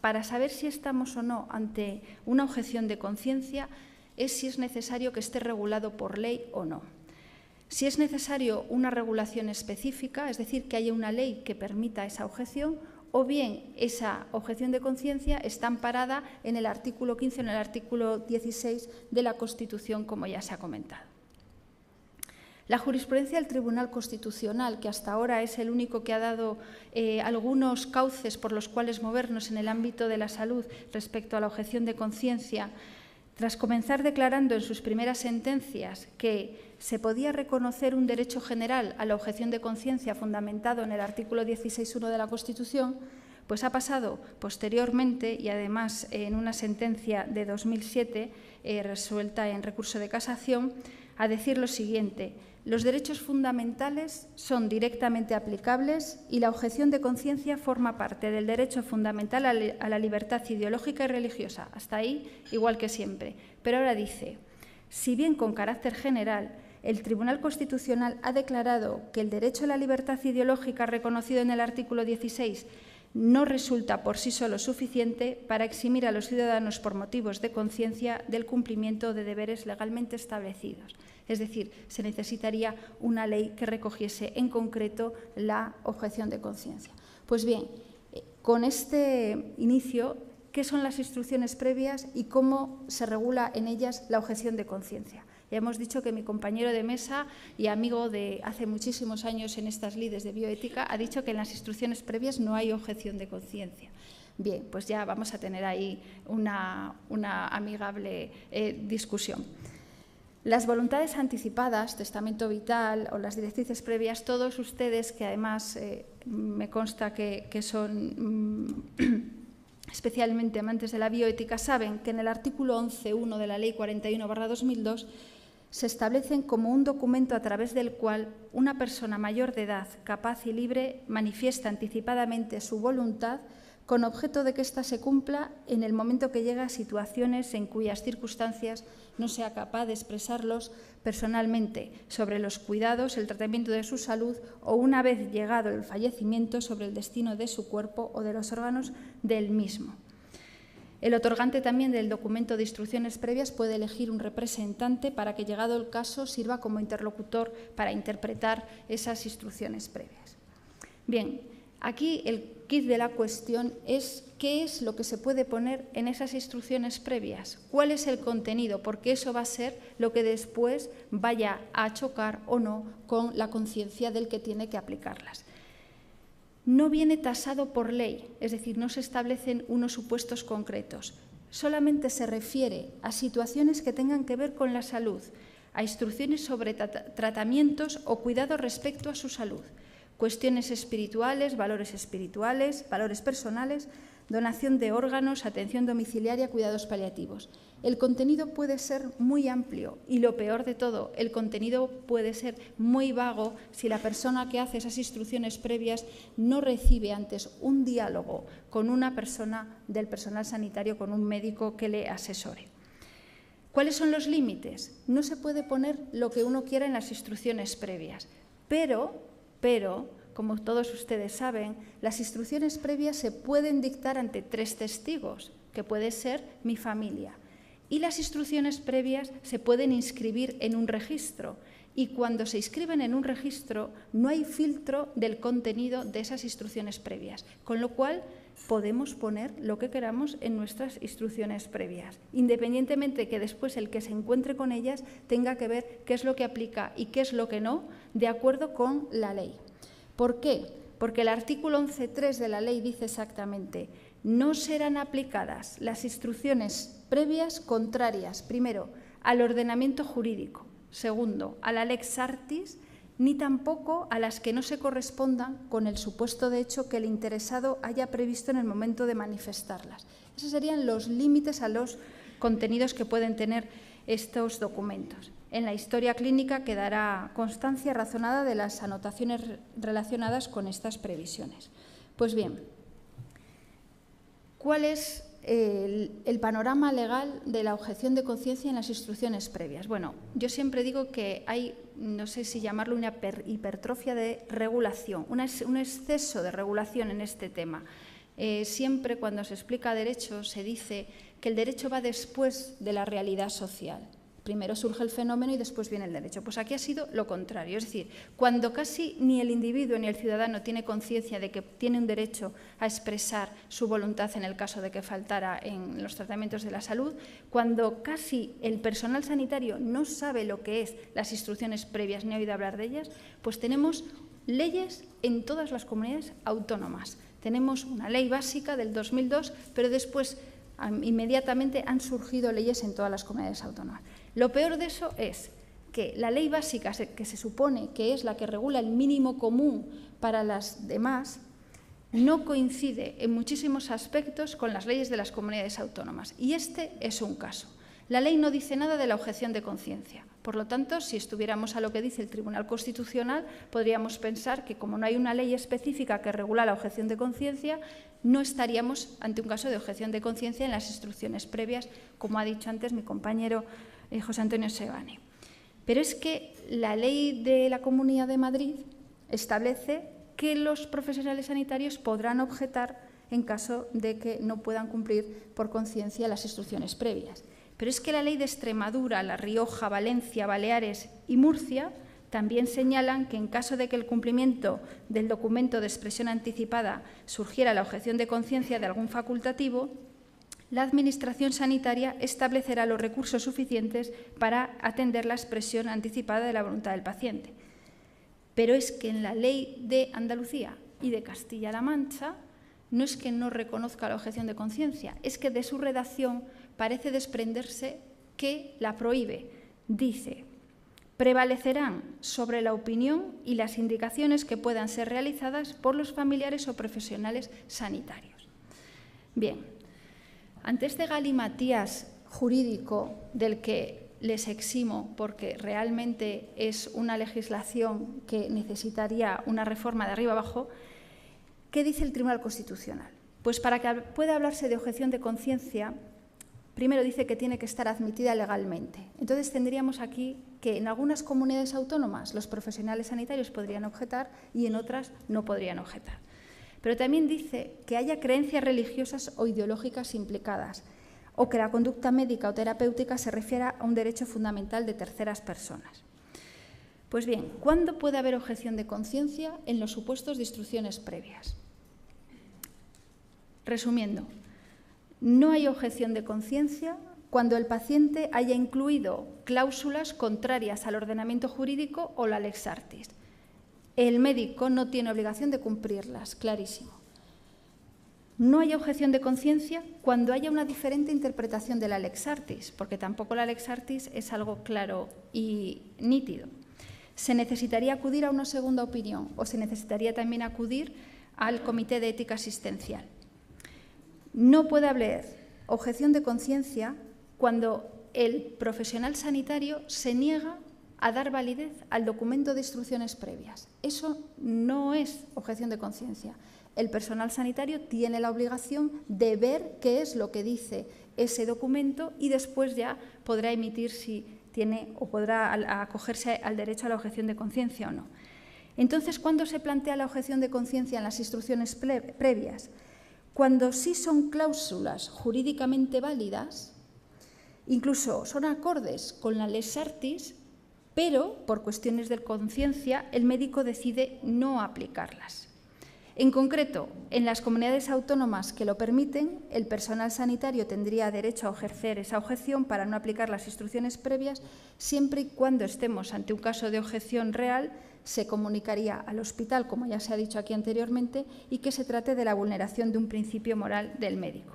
E: para saber si estamos o no ante una objeción de conciencia, es si es necesario que esté regulado por ley o no. Si es necesario una regulación específica, es decir, que haya una ley que permita esa objeción, o bien esa objeción de conciencia está amparada en el artículo 15 o en el artículo 16 de la Constitución, como ya se ha comentado. La jurisprudencia del Tribunal Constitucional, que hasta ahora es el único que ha dado algunos cauces por los cuales movernos en el ámbito de la salud respecto a la objeción de conciencia, tras comenzar declarando en sus primeras sentencias que se podía reconocer un derecho general a la objeción de conciencia fundamentado en el artículo 16.1 de la Constitución, pues ha pasado posteriormente, y además en una sentencia de 2007 resuelta en recurso de casación, a decir lo siguiente: los derechos fundamentales son directamente aplicables y la objeción de conciencia forma parte del derecho fundamental a la libertad ideológica y religiosa. Hasta ahí, igual que siempre. Pero ahora dice, si bien con carácter general, el Tribunal Constitucional ha declarado que el derecho a la libertad ideológica reconocido en el artículo 16 no resulta por sí solo suficiente para eximir a los ciudadanos por motivos de conciencia del cumplimiento de deberes legalmente establecidos. Es decir, se necesitaría una ley que recogiese en concreto la objeción de conciencia. Pues bien, con este inicio, ¿qué son las instrucciones previas y cómo se regula en ellas la objeción de conciencia? Ya hemos dicho que mi compañero de mesa y amigo de hace muchísimos años en estas lides de bioética ha dicho que en las instrucciones previas no hay objeción de conciencia. Bien, pues ya vamos a tener ahí una amigable discusión. Las voluntades anticipadas, testamento vital o las directrices previas, todos ustedes que además me consta que son especialmente amantes de la bioética, saben que en el artículo 11.1 de la Ley 41/2002 se establecen como un documento a través del cual una persona mayor de edad, capaz y libre, manifiesta anticipadamente su voluntad con objeto de que ésta se cumpla en el momento que llega a situaciones en cuyas circunstancias no sea capaz de expresarlos personalmente sobre los cuidados, el tratamiento de su salud o, una vez llegado el fallecimiento, sobre el destino de su cuerpo o de los órganos del mismo. El otorgante también del documento de instrucciones previas puede elegir un representante para que, llegado el caso, sirva como interlocutor para interpretar esas instrucciones previas. Bien, aquí el quid de la cuestión es qué es lo que se puede poner en esas instrucciones previas, cuál es el contenido, porque eso va a ser lo que después vaya a chocar o no con la conciencia del que tiene que aplicarlas. no viene tasado por ley, es decir, no se establecen unos supuestos concretos. Solamente se refiere a situaciones que tengan que ver con la salud, a instrucciones sobre tratamientos o cuidados respecto a su salud, cuestiones espirituales, valores personales, donación de órganos, atención domiciliaria, cuidados paliativos. El contenido puede ser muy amplio y, lo peor de todo, el contenido puede ser muy vago si la persona que hace esas instrucciones previas no recibe antes un diálogo con una persona del personal sanitario, con un médico que le asesore. ¿Cuáles son los límites? No se puede poner lo que uno quiera en las instrucciones previas, pero, como todos ustedes saben, las instrucciones previas se pueden dictar ante 3 testigos, que puede ser mi familia. Y las instrucciones previas se pueden inscribir en un registro. Y cuando se inscriben en un registro, no hay filtro del contenido de esas instrucciones previas, con lo cual podemos poner lo que queramos en nuestras instrucciones previas, independientemente de que después el que se encuentre con ellas tenga que ver qué es lo que aplica y qué es lo que no, de acuerdo con la ley. ¿Por qué? Porque el artículo 11.3 de la ley dice exactamente: no serán aplicadas las instrucciones previas contrarias, primero, al ordenamiento jurídico, segundo, a la lex artis, ni tampoco a las que no se correspondan con el supuesto de hecho que el interesado haya previsto en el momento de manifestarlas. Esos serían los límites a los contenidos que pueden tener estos documentos. En la historia clínica quedará constancia razonada de las anotaciones relacionadas con estas previsiones. Pues bien, ¿cuál es el panorama legal de la objeción de conciencia en las instrucciones previas? Bueno, yo siempre digo que hay, no sé si llamarlo una hipertrofia de regulación, un exceso de regulación en este tema. Siempre cuando se explica derecho se dice que el derecho va después de la realidad social. Primero surge el fenómeno y después viene el derecho. Pues aquí ha sido lo contrario, es decir, cuando casi ni el individuo ni el ciudadano tiene conciencia de que tiene un derecho a expresar su voluntad en el caso de que faltara en los tratamientos de la salud, cuando casi el personal sanitario no sabe lo que es las instrucciones previas ni ha oído hablar de ellas, pues tenemos leyes en todas las comunidades autónomas. Tenemos una ley básica del 2002, pero después inmediatamente han surgido leyes en todas las comunidades autónomas. Lo peor de eso es que la ley básica, que se supone que es la que regula el mínimo común para las demás, no coincide en muchísimos aspectos con las leyes de las comunidades autónomas. Y este es un caso. La ley no dice nada de la objeción de conciencia. Por lo tanto, si estuviéramos a lo que dice el Tribunal Constitucional, podríamos pensar que, como no hay una ley específica que regula la objeción de conciencia, no estaríamos ante un caso de objeción de conciencia en las instrucciones previas, como ha dicho antes mi compañero José Antonio Sebane. Pero es que la ley de la Comunidad de Madrid establece que los profesionales sanitarios podrán objetar en caso de que no puedan cumplir por conciencia las instrucciones previas. Pero es que la ley de Extremadura, La Rioja, Valencia, Baleares y Murcia también señalan que en caso de que el cumplimiento del documento de expresión anticipada surgiera la objeción de conciencia de algún facultativo, la Administración sanitaria establecerá los recursos suficientes para atender la expresión anticipada de la voluntad del paciente. Pero es que en la ley de Andalucía y de Castilla-La Mancha no es que no reconozca la objeción de conciencia, es que de su redacción parece desprenderse que la prohíbe. Dice: prevalecerán sobre la opinión y las indicaciones que puedan ser realizadas por los familiares o profesionales sanitarios. Bien, ante este galimatías jurídico del que les eximo porque realmente es una legislación que necesitaría una reforma de arriba abajo, ¿qué dice el Tribunal Constitucional? Pues para que pueda hablarse de objeción de conciencia, primero dice que tiene que estar admitida legalmente. Entonces tendríamos aquí que en algunas comunidades autónomas los profesionales sanitarios podrían objetar y en otras no podrían objetar. Pero también dice que haya creencias religiosas o ideológicas implicadas o que la conducta médica o terapéutica se refiera a un derecho fundamental de terceras personas. Pues bien, ¿cuándo puede haber objeción de conciencia? En los supuestos de instrucciones previas. Resumiendo, no hay objeción de conciencia cuando el paciente haya incluido cláusulas contrarias al ordenamiento jurídico o la lex artis. el médico no tiene obligación de cumplirlas, clarísimo. No hay objeción de conciencia cuando haya una diferente interpretación de la lex artis, porque tampoco la lex artis es algo claro y nítido. Se necesitaría acudir a una segunda opinión o se necesitaría también acudir al Comité de Ética Asistencial. No puede haber objeción de conciencia cuando el profesional sanitario se niega a dar validez al documento de instrucciones previas. Eso no es objeción de conciencia. El personal sanitario tiene la obligación de ver qué es lo que dice ese documento y después ya podrá emitir si tiene o podrá acogerse al derecho a la objeción de conciencia o no. Entonces, ¿cuándo se plantea la objeción de conciencia en las instrucciones previas? Cuando sí son cláusulas jurídicamente válidas, incluso son acordes con la lex artis, pero por cuestiones de conciencia el médico decide no aplicarlas. En concreto, en las comunidades autónomas que lo permiten, el personal sanitario tendría derecho a ejercer esa objeción para no aplicar las instrucciones previas, siempre y cuando estemos ante un caso de objeción real, se comunicaría al hospital, como ya se ha dicho aquí anteriormente, y que se trate de la vulneración de un principio moral del médico.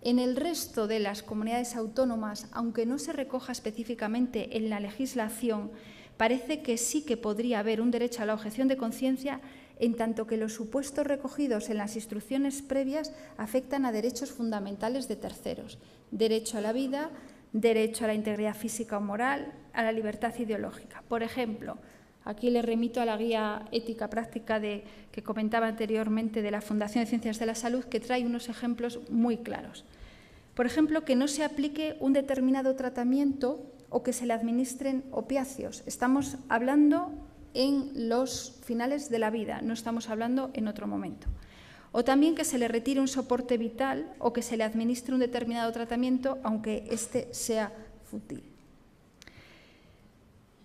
E: En el resto de las comunidades autónomas, aunque no se recoja específicamente en la legislación, parece que sí que podría haber un derecho a la objeción de conciencia, en tanto que los supuestos recogidos en las instrucciones previas afectan a derechos fundamentales de terceros: derecho a la vida, derecho a la integridad física o moral, a la libertad ideológica. Por ejemplo, aquí le remito a la guía ética práctica que comentaba anteriormente de la Fundación de Ciencias de la Salud, que trae unos ejemplos muy claros. Por ejemplo, que no se aplique un determinado tratamiento o que se le administren opiáceos. Estamos hablando en los finales de la vida, no estamos hablando en otro momento. O también que se le retire un soporte vital o que se le administre un determinado tratamiento, aunque éste sea fútil.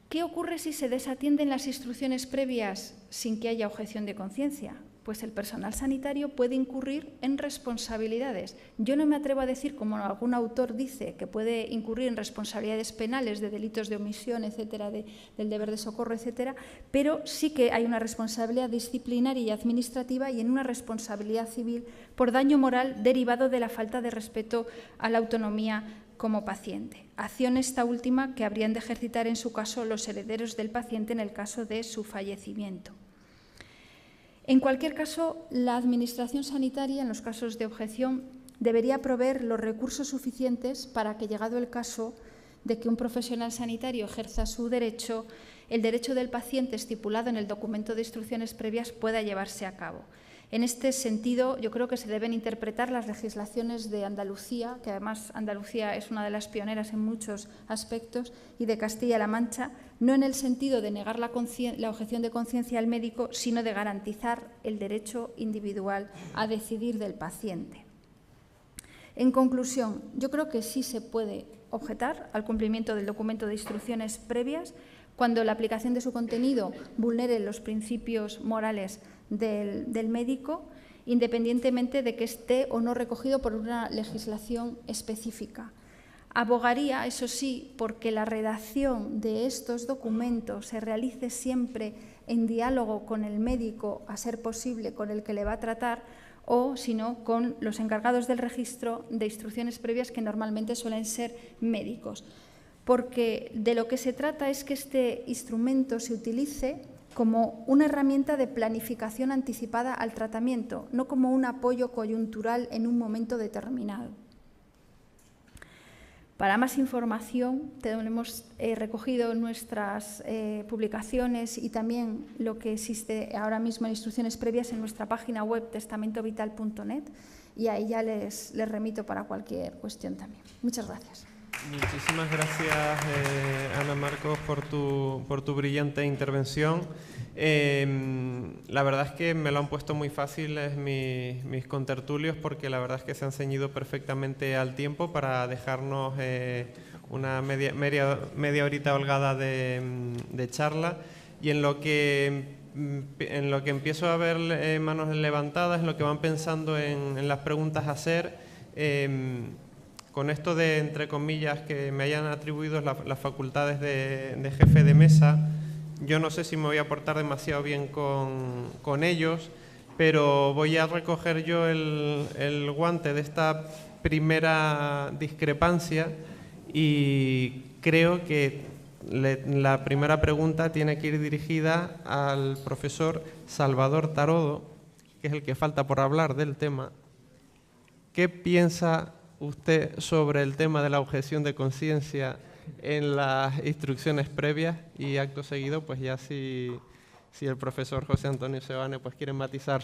E: ¿Qué ocurre si se desatienden las instrucciones previas sin que haya objeción de conciencia? Pues el personal sanitario puede incurrir en responsabilidades. Yo no me atrevo a decir, como algún autor dice, que puede incurrir en responsabilidades penales de delitos de omisión, etcétera, del deber de socorro, etcétera, pero sí que hay una responsabilidad disciplinaria y administrativa y en una responsabilidad civil por daño moral derivado de la falta de respeto a la autonomía como paciente. Acción esta última que habrían de ejercitar en su caso los herederos del paciente en el caso de su fallecimiento. En cualquier caso, la Administración sanitaria, en los casos de objeción, debería proveer los recursos suficientes para que, llegado el caso de que un profesional sanitario ejerza su derecho, el derecho del paciente estipulado en el documento de instrucciones previas pueda llevarse a cabo. En este sentido, yo creo que se deben interpretar las legislaciones de Andalucía, que además Andalucía es una de las pioneras en muchos aspectos, y de Castilla-La Mancha, no en el sentido de negar la objeción de conciencia al médico, sino de garantizar el derecho individual a decidir del paciente. En conclusión, yo creo que sí se puede objetar al cumplimiento del documento de instrucciones previas cuando la aplicación de su contenido vulnere los principios morales del médico, independientemente de que esté o no recogido por una legislación específica. Abogaría, eso sí, porque la redacción de estos documentos se realice siempre en diálogo con el médico, a ser posible, con el que le va a tratar, o, si no, con los encargados del registro de instrucciones previas, que normalmente suelen ser médicos. Porque de lo que se trata es que este instrumento se utilice como una herramienta de planificación anticipada al tratamiento, no como un apoyo coyuntural en un momento determinado. Para más información, tenemos recogido nuestras publicaciones y también lo que existe ahora mismo en instrucciones previas en nuestra página web testamentovital.net, y ahí ya les remito para cualquier cuestión también. Muchas gracias.
B: Muchísimas gracias, Ana Marcos, por tu brillante intervención. La verdad es que me lo han puesto muy fáciles mis contertulios, porque la verdad es que se han ceñido perfectamente al tiempo para dejarnos una media horita holgada de charla, y en lo que empiezo a ver manos levantadas, en lo que van pensando en las preguntas a hacer, con esto de, entre comillas, que me hayan atribuido las facultades de jefe de mesa, yo no sé si me voy a portar demasiado bien con ellos, pero voy a recoger yo el guante de esta primera discrepancia y creo que la primera pregunta tiene que ir dirigida al profesor Salvador Tarodo, que es el que falta por hablar del tema. ¿Qué piensa usted sobre el tema de la objeción de conciencia en las instrucciones previas? Y acto seguido, pues ya si el profesor José Antonio Seoane pues quiere matizar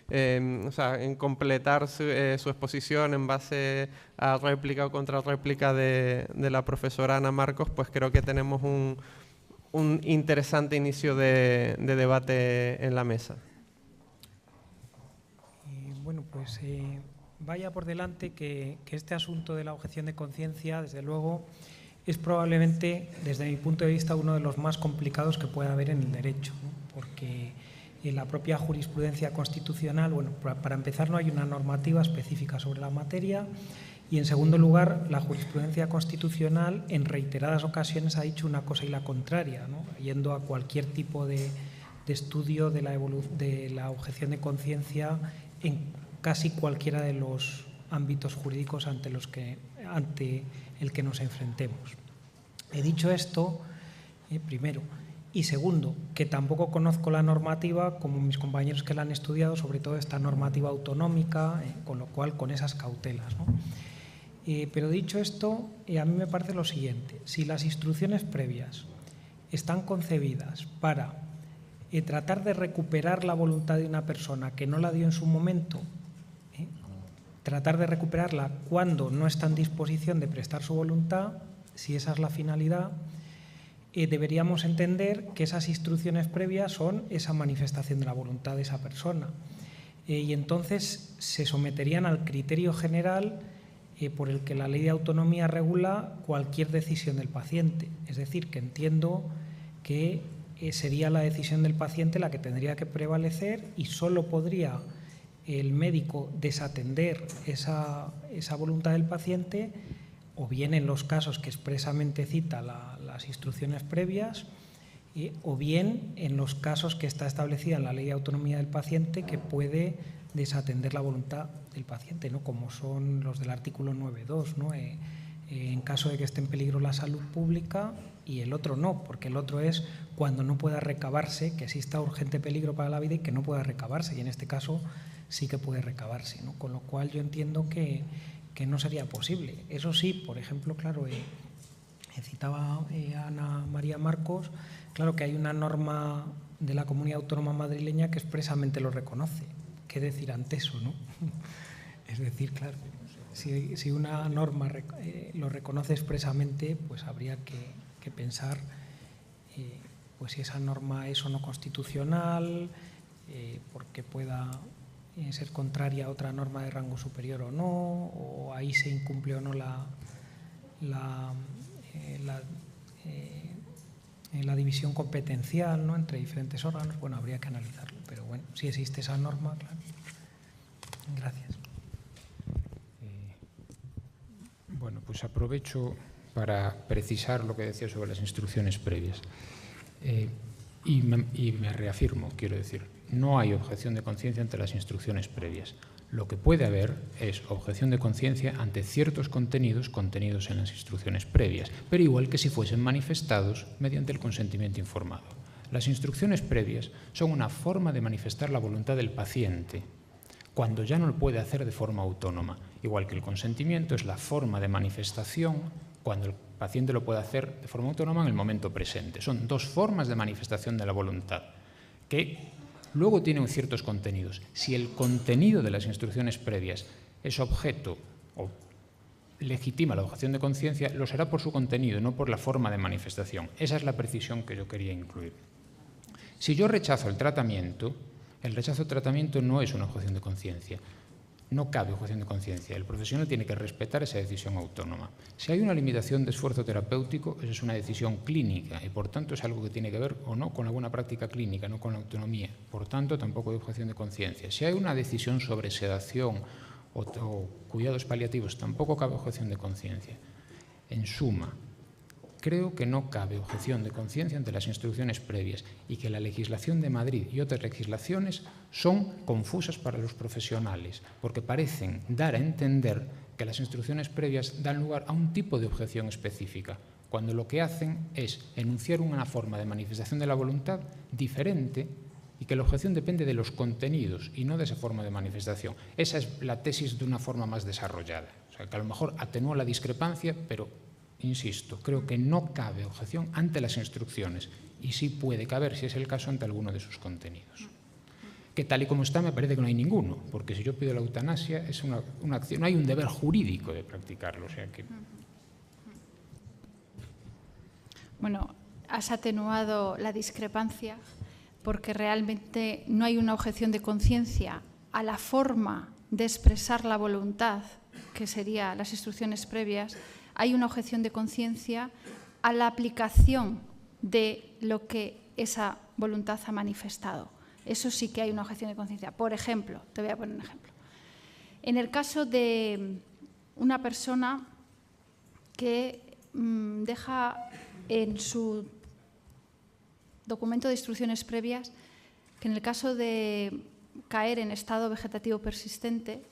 B: en completar su exposición en base a réplica o contrarréplica de la profesora Ana Marcos, pues creo que tenemos un interesante inicio de debate en la mesa.
C: Bueno, pues vaya por delante que este asunto de la objeción de conciencia, desde luego, es probablemente, desde mi punto de vista, uno de los más complicados que puede haber en el derecho, ¿no? Porque en la propia jurisprudencia constitucional, bueno, para empezar, no hay una normativa específica sobre la materia, y en segundo lugar, la jurisprudencia constitucional en reiteradas ocasiones ha dicho una cosa y la contraria, ¿no? Yendo a cualquier tipo de estudio de la objeción de conciencia en casi cualquiera de los ámbitos jurídicos ante el que nos enfrentemos. He dicho esto, primero, y segundo, que tampoco conozco la normativa como mis compañeros que la han estudiado, sobre todo esta normativa autonómica, con lo cual con esas cautelas, ¿no? Pero dicho esto, a mí me parece lo siguiente: si las instrucciones previas están concebidas para tratar de recuperar la voluntad de una persona que no la dio en su momento, tratar de recuperarla cuando no está en disposición de prestar su voluntad, si esa es la finalidad, deberíamos entender que esas instrucciones previas son esa manifestación de la voluntad de esa persona. Y entonces se someterían al criterio general por el que la ley de autonomía regula cualquier decisión del paciente. Es decir, que entiendo que sería la decisión del paciente la que tendría que prevalecer y solo podría el médico desatender esa voluntad del paciente, o bien en los casos que expresamente cita las instrucciones previas, o bien en los casos que está establecida en la ley de autonomía del paciente, que puede desatender la voluntad del paciente, ¿no? Como son los del artículo 9.2, ¿no? En caso de que esté en peligro la salud pública, y el otro no, porque el otro es cuando no pueda recabarse, que exista urgente peligro para la vida y que no pueda recabarse, y en este caso sí que puede recabarse, ¿no? Con lo cual yo entiendo que no sería posible. Eso sí, por ejemplo, claro, citaba a Ana María Marcos, claro que hay una norma de la Comunidad Autónoma Madrileña que expresamente lo reconoce. ¿Qué decir ante eso, no? Es decir, claro, si una norma lo reconoce expresamente, pues habría que pensar pues si esa norma es o no constitucional, porque pueda ser contraria a otra norma de rango superior o no, o ahí se incumple o no la división competencial, ¿no?, entre diferentes órganos. Bueno, habría que analizarlo, pero bueno, si existe esa norma, claro. Gracias.
D: Bueno, pues aprovecho para precisar lo que decía sobre las instrucciones previas. Y me reafirmo, quiero decir, no hay objeción de conciencia ante las instrucciones previas. Lo que puede haber es objeción de conciencia ante ciertos contenidos en las instrucciones previas, pero igual que si fuesen manifestados mediante el consentimiento informado. Las instrucciones previas son una forma de manifestar la voluntad del paciente cuando ya no lo puede hacer de forma autónoma, igual que el consentimiento es la forma de manifestación cuando el paciente lo puede hacer de forma autónoma en el momento presente. Son dos formas de manifestación de la voluntad que luego tienen ciertos contenidos. Si el contenido de las instrucciones previas es objeto o legitima la objeción de conciencia, lo será por su contenido, no por la forma de manifestación. Esa es la precisión que yo quería incluir. Si yo rechazo el tratamiento, el rechazo del tratamiento no es una objeción de conciencia. No cabe objeción de conciencia. El profesional tiene que respetar esa decisión autónoma. Si hay una limitación de esfuerzo terapéutico, esa es una decisión clínica y, por tanto, es algo que tiene que ver o no con alguna práctica clínica, no con la autonomía. Por tanto, tampoco hay objeción de conciencia. Si hay una decisión sobre sedación o cuidados paliativos, tampoco cabe objeción de conciencia. En suma, creo que no cabe objeción de conciencia ante las instrucciones previas y que la legislación de Madrid y otras legislaciones son confusas para los profesionales, porque parecen dar a entender que las instrucciones previas dan lugar a un tipo de objeción específica, cuando lo que hacen es enunciar una forma de manifestación de la voluntad diferente y que la objeción depende de los contenidos y no de esa forma de manifestación. Esa es la tesis de una forma más desarrollada. O sea, que a lo mejor atenúa la discrepancia, pero, insisto, creo que no cabe objeción ante las instrucciones y sí puede caber, si es el caso, ante alguno de sus contenidos. Que tal y como está me parece que no hay ninguno, porque si yo pido la eutanasia es una acción, no hay un deber jurídico de practicarlo. O sea que...
E: Bueno, has atenuado la discrepancia porque realmente no hay una objeción de conciencia a la forma de expresar la voluntad, que serían las instrucciones previas. Hay una objeción de conciencia a la aplicación de lo que esa voluntad ha manifestado. Eso sí que hay una objeción de conciencia. Por ejemplo, te voy a poner un ejemplo. En el caso de una persona que deja en su documento de instrucciones previas que en el caso de caer en estado vegetativo persistente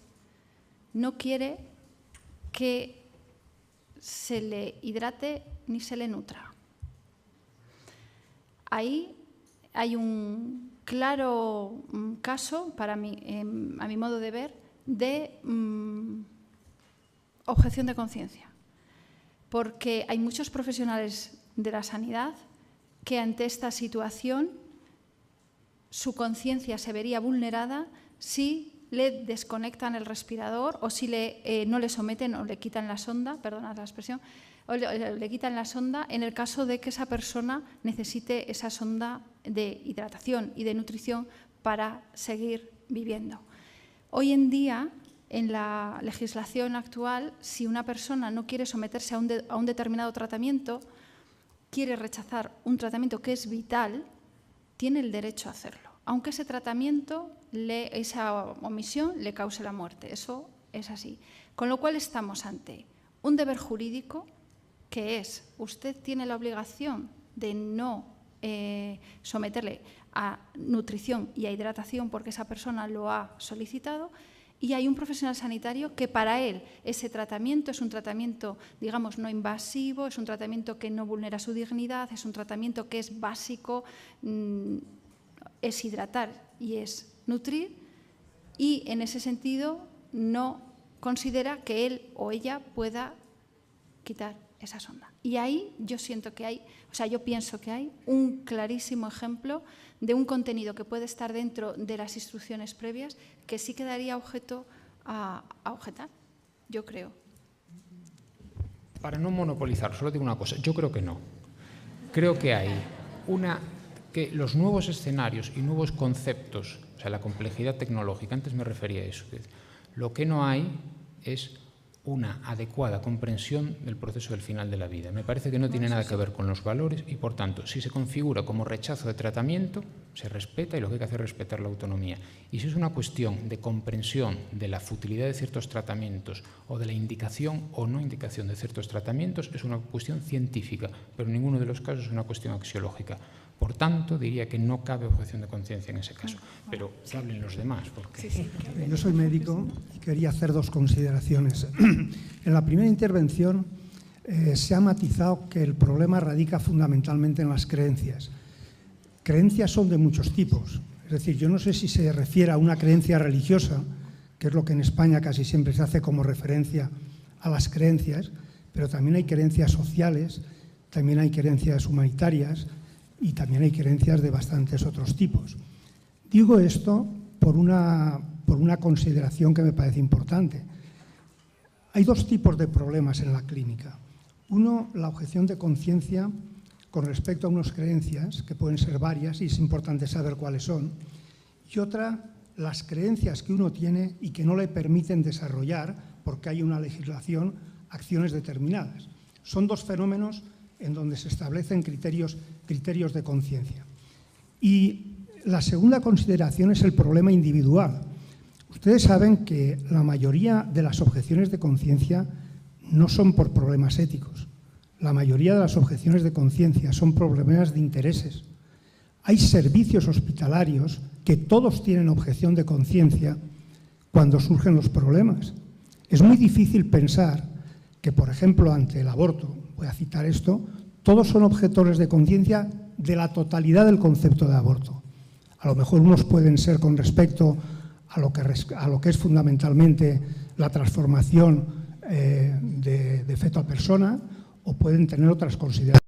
E: no quiere que se le hidrate ni se le nutra. Ahí hay un claro caso, para mí, a mi modo de ver, de objeción de conciencia. Porque hay muchos profesionales de la sanidad que ante esta situación su conciencia se vería vulnerada si le desconectan el respirador o si no le someten o le quitan la sonda, perdonad la expresión, o le quitan la sonda en el caso de que esa persona necesite esa sonda de hidratación y de nutrición para seguir viviendo. Hoy en día, en la legislación actual, si una persona no quiere someterse a un determinado tratamiento, quiere rechazar un tratamiento que es vital, tiene el derecho a hacerlo, aunque ese tratamiento, esa omisión, le cause la muerte. Eso es así. Con lo cual estamos ante un deber jurídico que es, usted tiene la obligación de no someterle a nutrición y a hidratación porque esa persona lo ha solicitado, y hay un profesional sanitario que para él ese tratamiento es un tratamiento, digamos, no invasivo, es un tratamiento que no vulnera su dignidad, es un tratamiento que es básico, es hidratar y es nutrir, y en ese sentido no considera que él o ella pueda quitar esa sonda. Y ahí yo siento que hay, yo pienso que hay un clarísimo ejemplo de un contenido que puede estar dentro de las instrucciones previas que sí quedaría objeto a objetar, yo creo.
D: Para no monopolizar, solo digo una cosa, yo creo que no. Creo que hay que los nuevos escenarios y nuevos conceptos, o sea, la complejidad tecnológica, antes me refería a eso, lo que no hay es una adecuada comprensión del proceso del final de la vida. Me parece que no tiene nada que ver con los valores y, por tanto, si se configura como rechazo de tratamiento, se respeta y lo que hay que hacer es respetar la autonomía. Y si es una cuestión de comprensión de la futilidad de ciertos tratamientos o de la indicación o no indicación de ciertos tratamientos, es una cuestión científica, pero en ninguno de los casos es una cuestión axiológica. Por tanto, diría que no cabe objeción de conciencia en ese caso. Pero hablen los demás. Porque...
F: Yo soy médico y quería hacer dos consideraciones. En la primera intervención se ha matizado que el problema radica fundamentalmente en las creencias. Creencias son de muchos tipos. Es decir, yo no sé si se refiere a una creencia religiosa, que es lo que en España casi siempre se hace como referencia a las creencias, pero también hay creencias sociales, también hay creencias humanitarias, y también hay creencias de bastantes otros tipos. Digo esto por una consideración que me parece importante. Hay dos tipos de problemas en la clínica. Uno, la objeción de conciencia con respecto a unas creencias, que pueden ser varias y es importante saber cuáles son. Y otra, las creencias que uno tiene y que no le permiten desarrollar, porque hay una legislación, acciones determinadas. Son dos fenómenos en donde se establecen criterios de conciencia. Y la segunda consideración es el problema individual. Ustedes saben que la mayoría de las objeciones de conciencia no son por problemas éticos, La mayoría de las objeciones de conciencia son problemas de intereses. Hay servicios hospitalarios que todos tienen objeción de conciencia cuando surgen los problemas. Es muy difícil pensar que, por ejemplo, ante el aborto, voy a citar esto, todos son objetores de conciencia de la totalidad del concepto de aborto. A lo mejor unos pueden ser con respecto a lo que es fundamentalmente la transformación de feto a persona, o pueden tener otras consideraciones.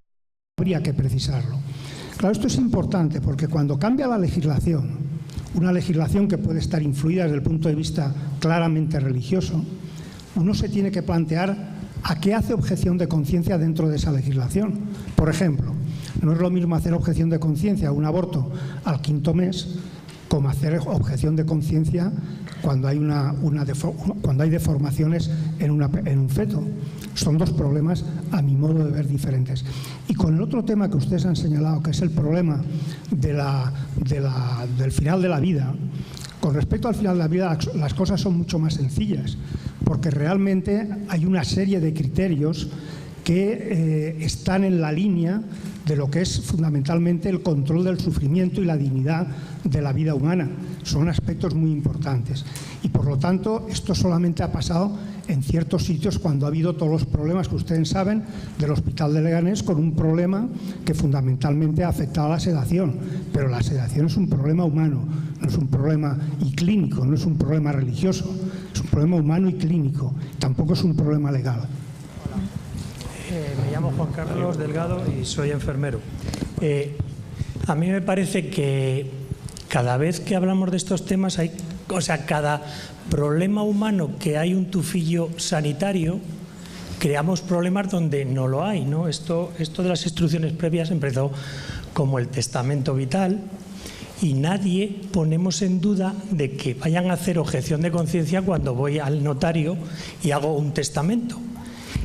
F: Habría que precisarlo. Claro, esto es importante porque cuando cambia la legislación, una legislación que puede estar influida desde el punto de vista claramente religioso, uno se tiene que plantear a qué hace objeción de conciencia dentro de esa legislación. Por ejemplo, no es lo mismo hacer objeción de conciencia a un aborto al 5º mes como hacer objeción de conciencia cuando hay cuando hay deformaciones en un feto. Son dos problemas, a mi modo de ver, diferentes. Y con el otro tema que ustedes han señalado, que es el problema del final de la vida, con respecto al final de la vida las cosas son mucho más sencillas, porque realmente hay una serie de criterios que están en la línea de lo que es fundamentalmente el control del sufrimiento y la dignidad de la vida humana. Son aspectos muy importantes. Y por lo tanto, esto solamente ha pasado en ciertos sitios cuando ha habido todos los problemas que ustedes saben del Hospital de Leganés, con un problema que fundamentalmente ha afectado a la sedación. Pero la sedación es un problema humano, no es un problema y clínico, no es un problema religioso, es un problema humano y clínico, tampoco es un problema legal.
G: Me llamo Juan Carlos Delgado y soy enfermero. A mí me parece que cada vez que hablamos de estos temas, cada problema humano que hay un tufillo sanitario, creamos problemas donde no lo hay, ¿no? Esto de las instrucciones previas empezó como el testamento vital y nadie ponemos en duda de que vayan a hacer objeción de conciencia cuando voy al notario y hago un testamento.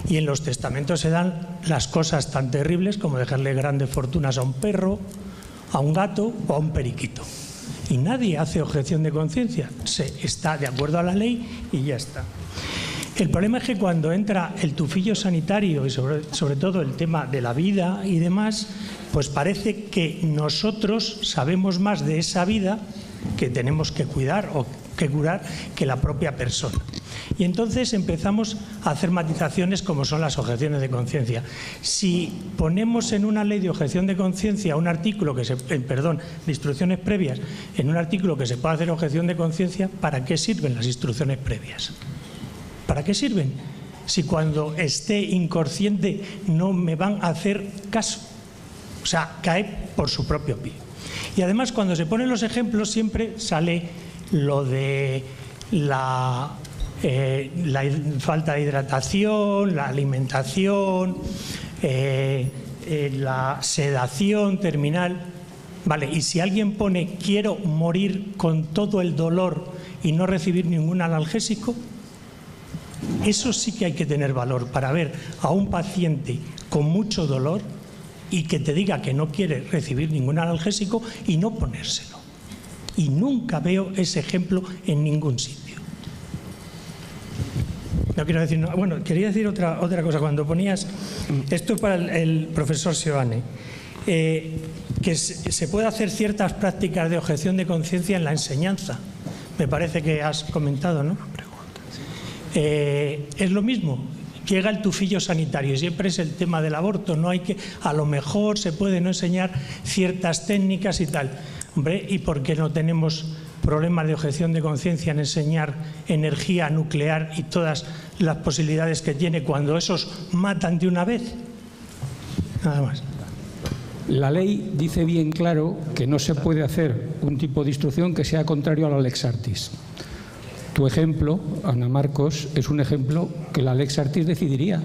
G: Y en los testamentos se dan las cosas tan terribles como dejarle grandes fortunas a un perro, a un gato o a un periquito. Y nadie hace objeción de conciencia, se está de acuerdo a la ley y ya está. El problema es que cuando entra el tufillo sanitario y sobre todo el tema de la vida y demás, pues parece que nosotros sabemos más de esa vida que tenemos que cuidar o que curar que la propia persona. Y entonces empezamos a hacer matizaciones como son las objeciones de conciencia. Si ponemos en una ley de objeción de conciencia un artículo de instrucciones previas, en un artículo que se puede hacer objeción de conciencia, ¿para qué sirven las instrucciones previas? ¿Para qué sirven? Si cuando esté inconsciente no me van a hacer caso. O sea, cae por su propio pie. Y además, cuando se ponen los ejemplos, siempre sale lo de la falta de hidratación, la alimentación, la sedación terminal. Vale, y si alguien pone quiero morir con todo el dolor y no recibir ningún analgésico, eso sí que hay que tener valor para ver a un paciente con mucho dolor y que te diga que no quiere recibir ningún analgésico y no ponérselo. Y nunca veo ese ejemplo en ningún sitio. No quiero decir, bueno, quería decir otra cosa. Cuando ponías, esto es para el profesor Seoane, que se puede hacer ciertas prácticas de objeción de conciencia en la enseñanza. Me parece que has comentado, ¿no? Es lo mismo. Llega el tufillo sanitario y siempre es el tema del aborto. No hay que, a lo mejor se puede no enseñar ciertas técnicas y tal. Hombre, ¿y por qué no tenemos problemas de objeción de conciencia en enseñar energía nuclear y todas las posibilidades que tiene cuando esos matan de una vez? Nada más.
H: La ley dice bien claro que no se puede hacer un tipo de instrucción que sea contrario a la lex artis. Tu ejemplo, Ana Marcos, es un ejemplo que la lex artis decidiría.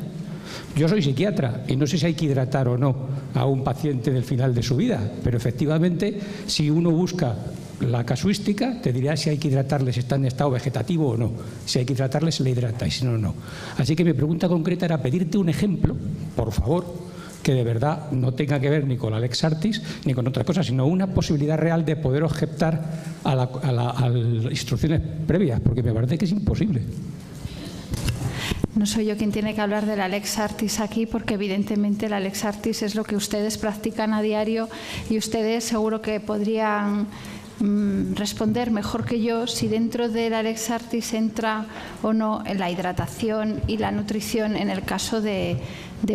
H: Yo soy psiquiatra y no sé si hay que hidratar o no a un paciente del final de su vida, pero efectivamente, si uno busca la casuística, te dirá si hay que hidratarle, si está en estado vegetativo o no. Si hay que hidratarle, se le hidrata y si no, no. Así que mi pregunta concreta era pedirte un ejemplo, por favor, que de verdad no tenga que ver ni con la lex artis ni con otra cosa, sino una posibilidad real de poder objetar a las instrucciones previas, porque me parece que es imposible.
E: No soy yo quien tiene que hablar de la lex artis aquí, porque evidentemente la lex artis es lo que ustedes practican a diario y ustedes seguro que podrían responder mejor que yo si dentro de la lex artis entra o no en la hidratación y la nutrición en el caso de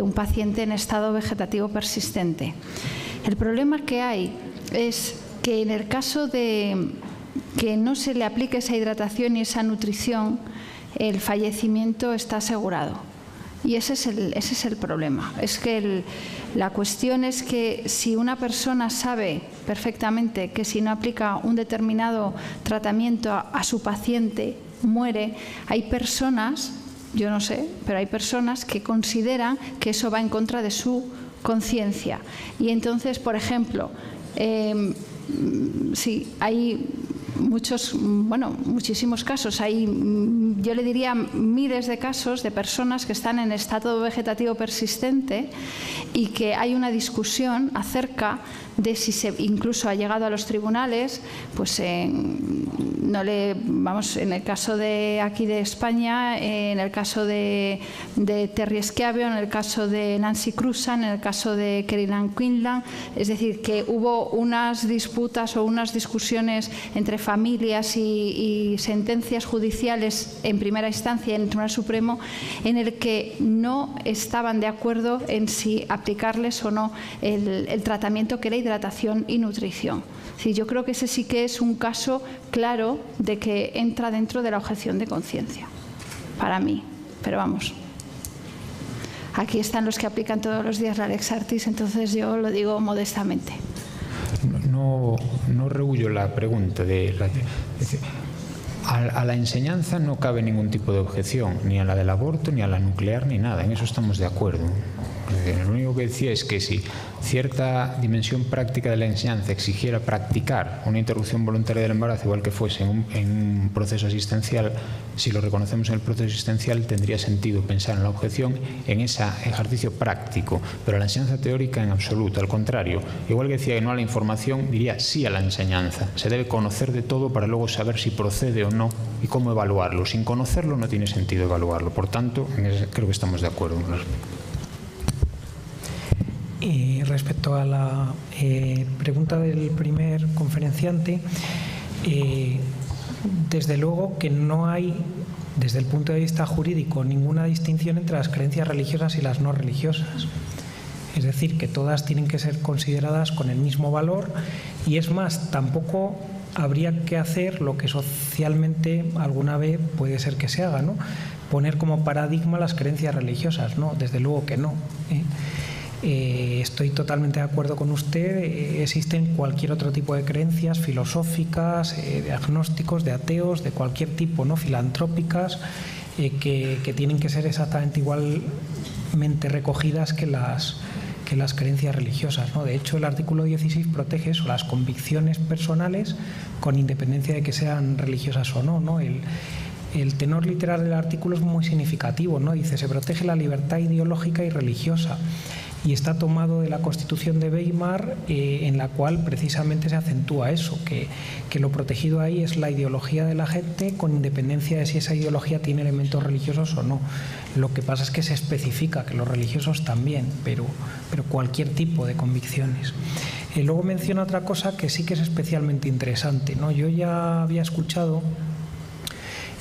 E: un paciente en estado vegetativo persistente. El problema que hay es que en el caso de que no se le aplique esa hidratación y esa nutrición, el fallecimiento está asegurado. Y ese es el problema. Es que la cuestión es que si una persona sabe perfectamente que si no aplica un determinado tratamiento a su paciente, muere, hay personas, yo no sé, pero hay personas que consideran que eso va en contra de su conciencia. Y entonces, por ejemplo, sí, hay muchísimos casos. Hay, yo le diría, miles de casos de personas que están en estado vegetativo persistente y que hay una discusión acerca de si incluso ha llegado a los tribunales, pues en el caso de aquí de España, en el caso de Terry Schiavone, en el caso de Nancy Cruzan, en el caso de Kerinan Quinlan, es decir, que hubo unas disputas o unas discusiones entre familias y sentencias judiciales en primera instancia en el Tribunal Supremo en el que no estaban de acuerdo en si aplicarles o no el tratamiento que era hidratación y nutrición. Sí, yo creo que ese sí que es un caso claro de que entra dentro de la objeción de conciencia, para mí, pero vamos. Aquí están los que aplican todos los días la lex artis, entonces yo lo digo modestamente.
D: No rehuyo la pregunta. A la enseñanza no cabe ningún tipo de objeción, ni a la del aborto, ni a la nuclear, ni nada. En eso estamos de acuerdo. Lo único que decía es que si cierta dimensión práctica de la enseñanza exigiera practicar una interrupción voluntaria del embarazo, igual que fuese en un proceso asistencial, si lo reconocemos en el proceso asistencial, tendría sentido pensar en la objeción en ese ejercicio práctico, pero la enseñanza teórica en absoluto. Al contrario, igual que decía que no a la información, diría sí a la enseñanza. Se debe conocer de todo para luego saber si procede o no y cómo evaluarlo. Sin conocerlo no tiene sentido evaluarlo. Por tanto, creo que estamos de acuerdo con eso.
C: Respecto a la pregunta del primer conferenciante, desde luego que no hay, desde el punto de vista jurídico, ninguna distinción entre las creencias religiosas y las no religiosas. Es decir, que todas tienen que ser consideradas con el mismo valor y, es más, tampoco habría que hacer lo que socialmente alguna vez puede ser que se haga, ¿no? Poner como paradigma las creencias religiosas, ¿no? Desde luego que no. Estoy totalmente de acuerdo con usted. Existen cualquier otro tipo de creencias filosóficas, de agnósticos, de ateos, de cualquier tipo, ¿no? Filantrópicas, que tienen que ser exactamente igualmente recogidas que las creencias religiosas, ¿no? De hecho, el artículo 16 protege eso, las convicciones personales, con independencia de que sean religiosas o no, ¿no? El tenor literal del artículo es muy significativo, ¿no? Dice: se protege la libertad ideológica y religiosa. Y está tomado de la Constitución de Weimar, en la cual precisamente se acentúa eso, que lo protegido ahí es la ideología de la gente, con independencia de si esa ideología tiene elementos religiosos o no. Lo que pasa es que se especifica que los religiosos también, pero cualquier tipo de convicciones. Luego menciona otra cosa que sí que es especialmente interesante, ¿no? Yo ya había escuchado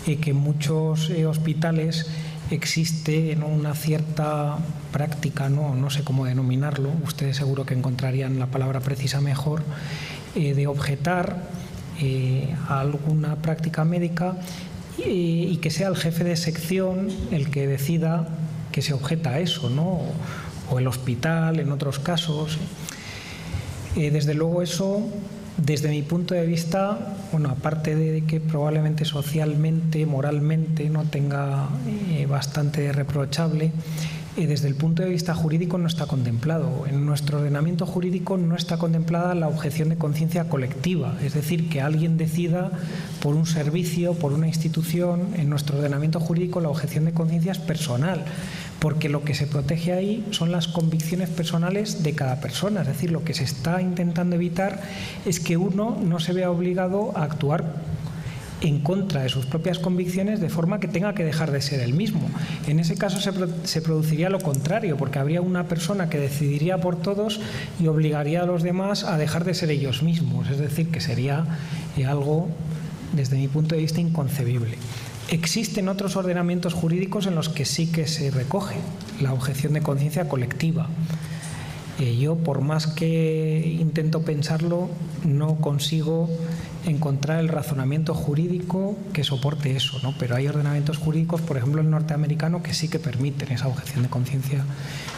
C: que en muchos hospitales existe, ¿no?, una cierta práctica, no sé cómo denominarlo, ustedes seguro que encontrarían la palabra precisa mejor, de objetar a alguna práctica médica y que sea el jefe de sección el que decida que se objeta a eso, ¿no? O el hospital en otros casos. Desde luego eso, desde mi punto de vista, bueno, aparte de que probablemente socialmente, moralmente no tenga bastante reprochable, desde el punto de vista jurídico no está contemplado. En nuestro ordenamiento jurídico no está contemplada la objeción de conciencia colectiva, es decir, que alguien decida por un servicio, por una institución. En nuestro ordenamiento jurídico la objeción de conciencia es personal, porque lo que se protege ahí son las convicciones personales de cada persona. Es decir, lo que se está intentando evitar es que uno no se vea obligado a actuar en contra de sus propias convicciones de forma que tenga que dejar de ser él mismo. En ese caso se produciría lo contrario, porque habría una persona que decidiría por todos y obligaría a los demás a dejar de ser ellos mismos. Es decir, que sería algo, desde mi punto de vista, inconcebible. Existen otros ordenamientos jurídicos en los que sí que se recoge la objeción de conciencia colectiva. Yo, por más que intento pensarlo, no consigo encontrar el razonamiento jurídico que soporte eso, ¿no? Pero hay ordenamientos jurídicos, por ejemplo el norteamericano, que sí que permiten esa objeción de conciencia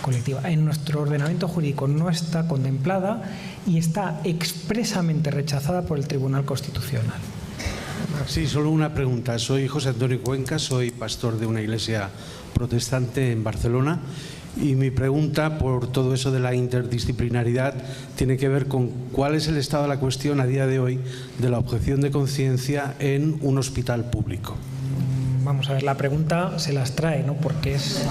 C: colectiva. En nuestro ordenamiento jurídico no está contemplada y está expresamente rechazada por el Tribunal Constitucional.
I: Sí, solo una pregunta. Soy José Antonio Cuenca, soy pastor de una iglesia protestante en Barcelona. Y mi pregunta, por todo eso de la interdisciplinaridad, tiene que ver con cuál es el estado de la cuestión a día de hoy de la objeción de conciencia en un hospital público.
C: Vamos a ver, la pregunta se las trae, ¿no? Porque es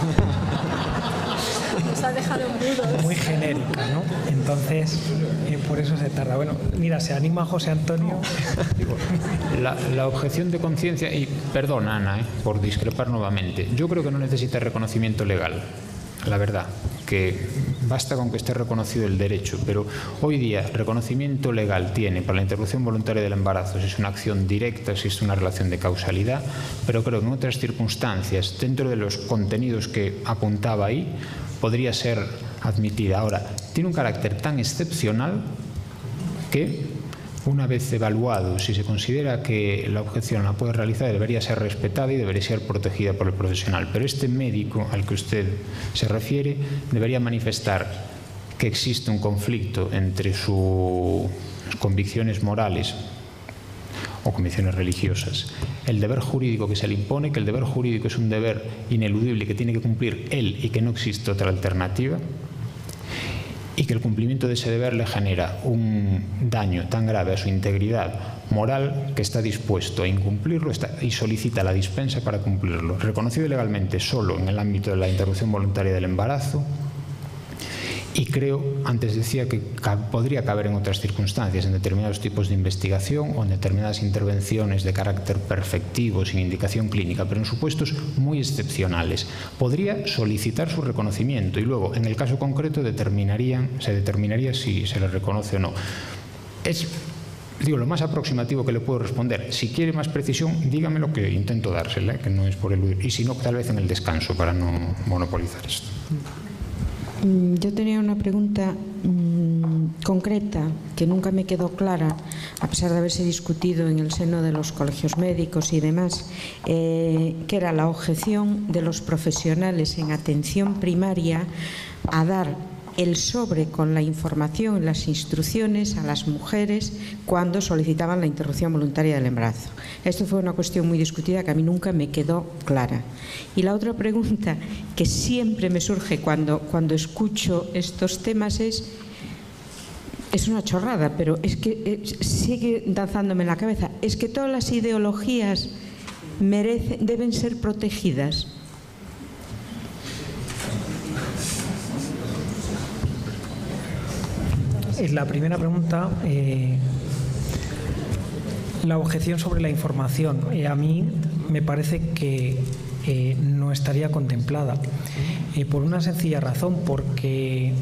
E: Nos ha dejado mudos.
C: Muy genérica, ¿no? Entonces, por eso se tarda. Bueno, mira, se anima José Antonio.
D: La objeción de conciencia, y perdona Ana, por discrepar nuevamente, yo creo que no necesita reconocimiento legal. La verdad, que basta con que esté reconocido el derecho, pero hoy día reconocimiento legal tiene para la interrupción voluntaria del embarazo si es una acción directa, si es una relación de causalidad, pero creo que en otras circunstancias, dentro de los contenidos que apuntaba ahí, podría ser admitida. Ahora, tiene un carácter tan excepcional que, una vez evaluado, si se considera que la objeción la puede realizar, debería ser respetada y debería ser protegida por el profesional. Pero este médico al que usted se refiere debería manifestar que existe un conflicto entre sus convicciones morales o convicciones religiosas, el deber jurídico que se le impone, que el deber jurídico es un deber ineludible que tiene que cumplir él y que no existe otra alternativa, y que el cumplimiento de ese deber le genera un daño tan grave a su integridad moral que está dispuesto a incumplirlo y solicita la dispensa para cumplirlo, reconocido legalmente solo en el ámbito de la interrupción voluntaria del embarazo. Y creo, antes decía que podría caber en otras circunstancias, en determinados tipos de investigación o en determinadas intervenciones de carácter perfectivo, sin indicación clínica, pero en supuestos muy excepcionales. Podría solicitar su reconocimiento y luego, en el caso concreto, se determinaría si se le reconoce o no. Es, digo, lo más aproximativo que le puedo responder. Si quiere más precisión, dígame lo que intento dársela, que no es por eludir. Y si no, tal vez en el descanso, para no monopolizar esto.
J: Yo tenía una pregunta concreta que nunca me quedó clara, a pesar de haberse discutido en el seno de los colegios médicos y demás, que era la objeción de los profesionales en atención primaria a dar el sobre con la información y las instrucciones a las mujeres cuando solicitaban la interrupción voluntaria del embarazo. Esto fue una cuestión muy discutida que a mí nunca me quedó clara. Y la otra pregunta que siempre me surge cuando escucho estos temas es una chorrada, pero es que sigue danzándome en la cabeza. Es que todas las ideologías deben ser protegidas.
C: La primera pregunta, la objeción sobre la información. A mí me parece que no estaría contemplada, por una sencilla razón, porque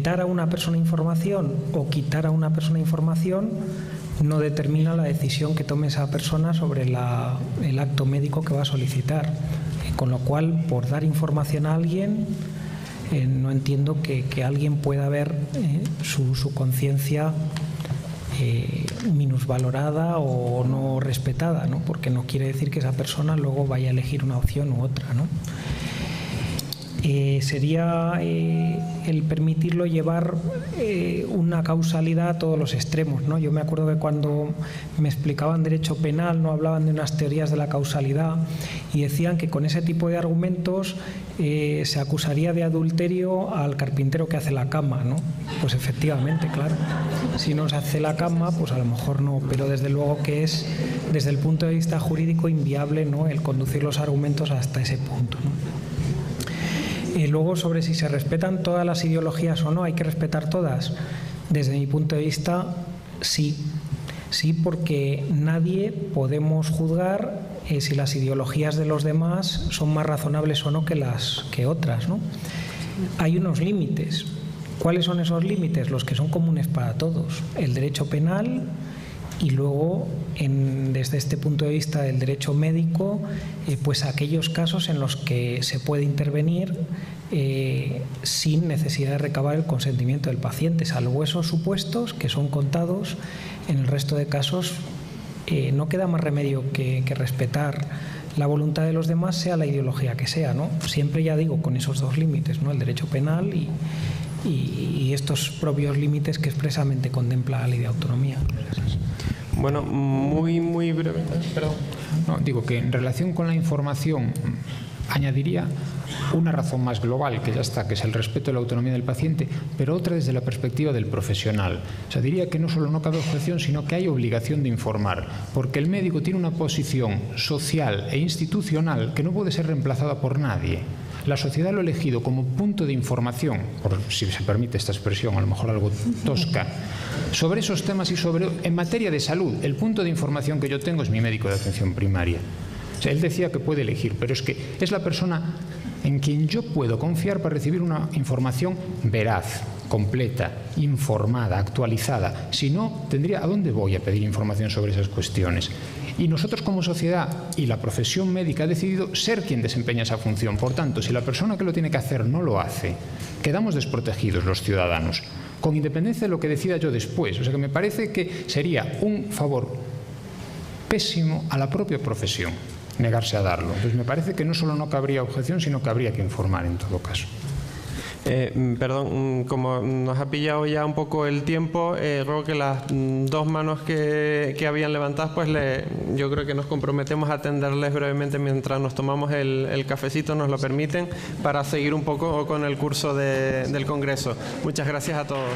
C: dar a una persona información o quitar a una persona información no determina la decisión que tome esa persona sobre el acto médico que va a solicitar. Con lo cual, por dar información a alguien, no entiendo que alguien pueda ver su conciencia minusvalorada o no respetada, ¿no? Porque no quiere decir que esa persona luego vaya a elegir una opción u otra, ¿no? Sería el permitirlo llevar una causalidad a todos los extremos, ¿no? Yo me acuerdo que cuando me explicaban derecho penal no hablaban de unas teorías de la causalidad y decían que con ese tipo de argumentos se acusaría de adulterio al carpintero que hace la cama, ¿no? Pues efectivamente, claro, si no se hace la cama, pues a lo mejor no, pero desde luego que es, desde el punto de vista jurídico, inviable, ¿no?, el conducir los argumentos hasta ese punto, ¿no? Luego, sobre si se respetan todas las ideologías o no, ¿hay que respetar todas? Desde mi punto de vista, sí. Sí, porque nadie podemos juzgar si las ideologías de los demás son más razonables o no que otras, ¿no? Hay unos límites. ¿Cuáles son esos límites? Los que son comunes para todos. El derecho penal y luego, desde este punto de vista del derecho médico, pues aquellos casos en los que se puede intervenir sin necesidad de recabar el consentimiento del paciente, salvo esos supuestos que son contados. En el resto de casos no queda más remedio que respetar la voluntad de los demás, sea la ideología que sea, ¿no? Siempre, ya digo, con esos dos límites, ¿no? El derecho penal y estos propios límites que expresamente contempla la ley de autonomía.
B: Bueno, muy breve. Perdón.
D: No, digo que en relación con la información añadiría una razón más global, que ya está, que es el respeto de la autonomía del paciente, pero otra desde la perspectiva del profesional. O sea, diría que no solo no cabe objeción, sino que hay obligación de informar, porque el médico tiene una posición social e institucional que no puede ser reemplazada por nadie. La sociedad lo ha elegido como punto de información, por si se permite esta expresión, a lo mejor algo tosca, sobre esos temas y en materia de salud. El punto de información que yo tengo es mi médico de atención primaria. O sea, él decía que puede elegir, pero es que es la persona en quien yo puedo confiar para recibir una información veraz, completa, informada, actualizada. Si no, ¿a dónde voy a pedir información sobre esas cuestiones? Y nosotros como sociedad y la profesión médica ha decidido ser quien desempeña esa función. Por tanto, si la persona que lo tiene que hacer no lo hace, quedamos desprotegidos los ciudadanos, con independencia de lo que decida yo después. O sea que me parece que sería un favor pésimo a la propia profesión negarse a darlo. Entonces me parece que no solo no cabría objeción, sino que habría que informar en todo caso.
B: Perdón, como nos ha pillado ya un poco el tiempo, ruego que las dos manos que habían levantadas, pues yo creo que nos comprometemos a atenderles brevemente mientras nos tomamos el cafecito, nos lo permiten, para seguir un poco con el curso del Congreso. Muchas gracias a todos.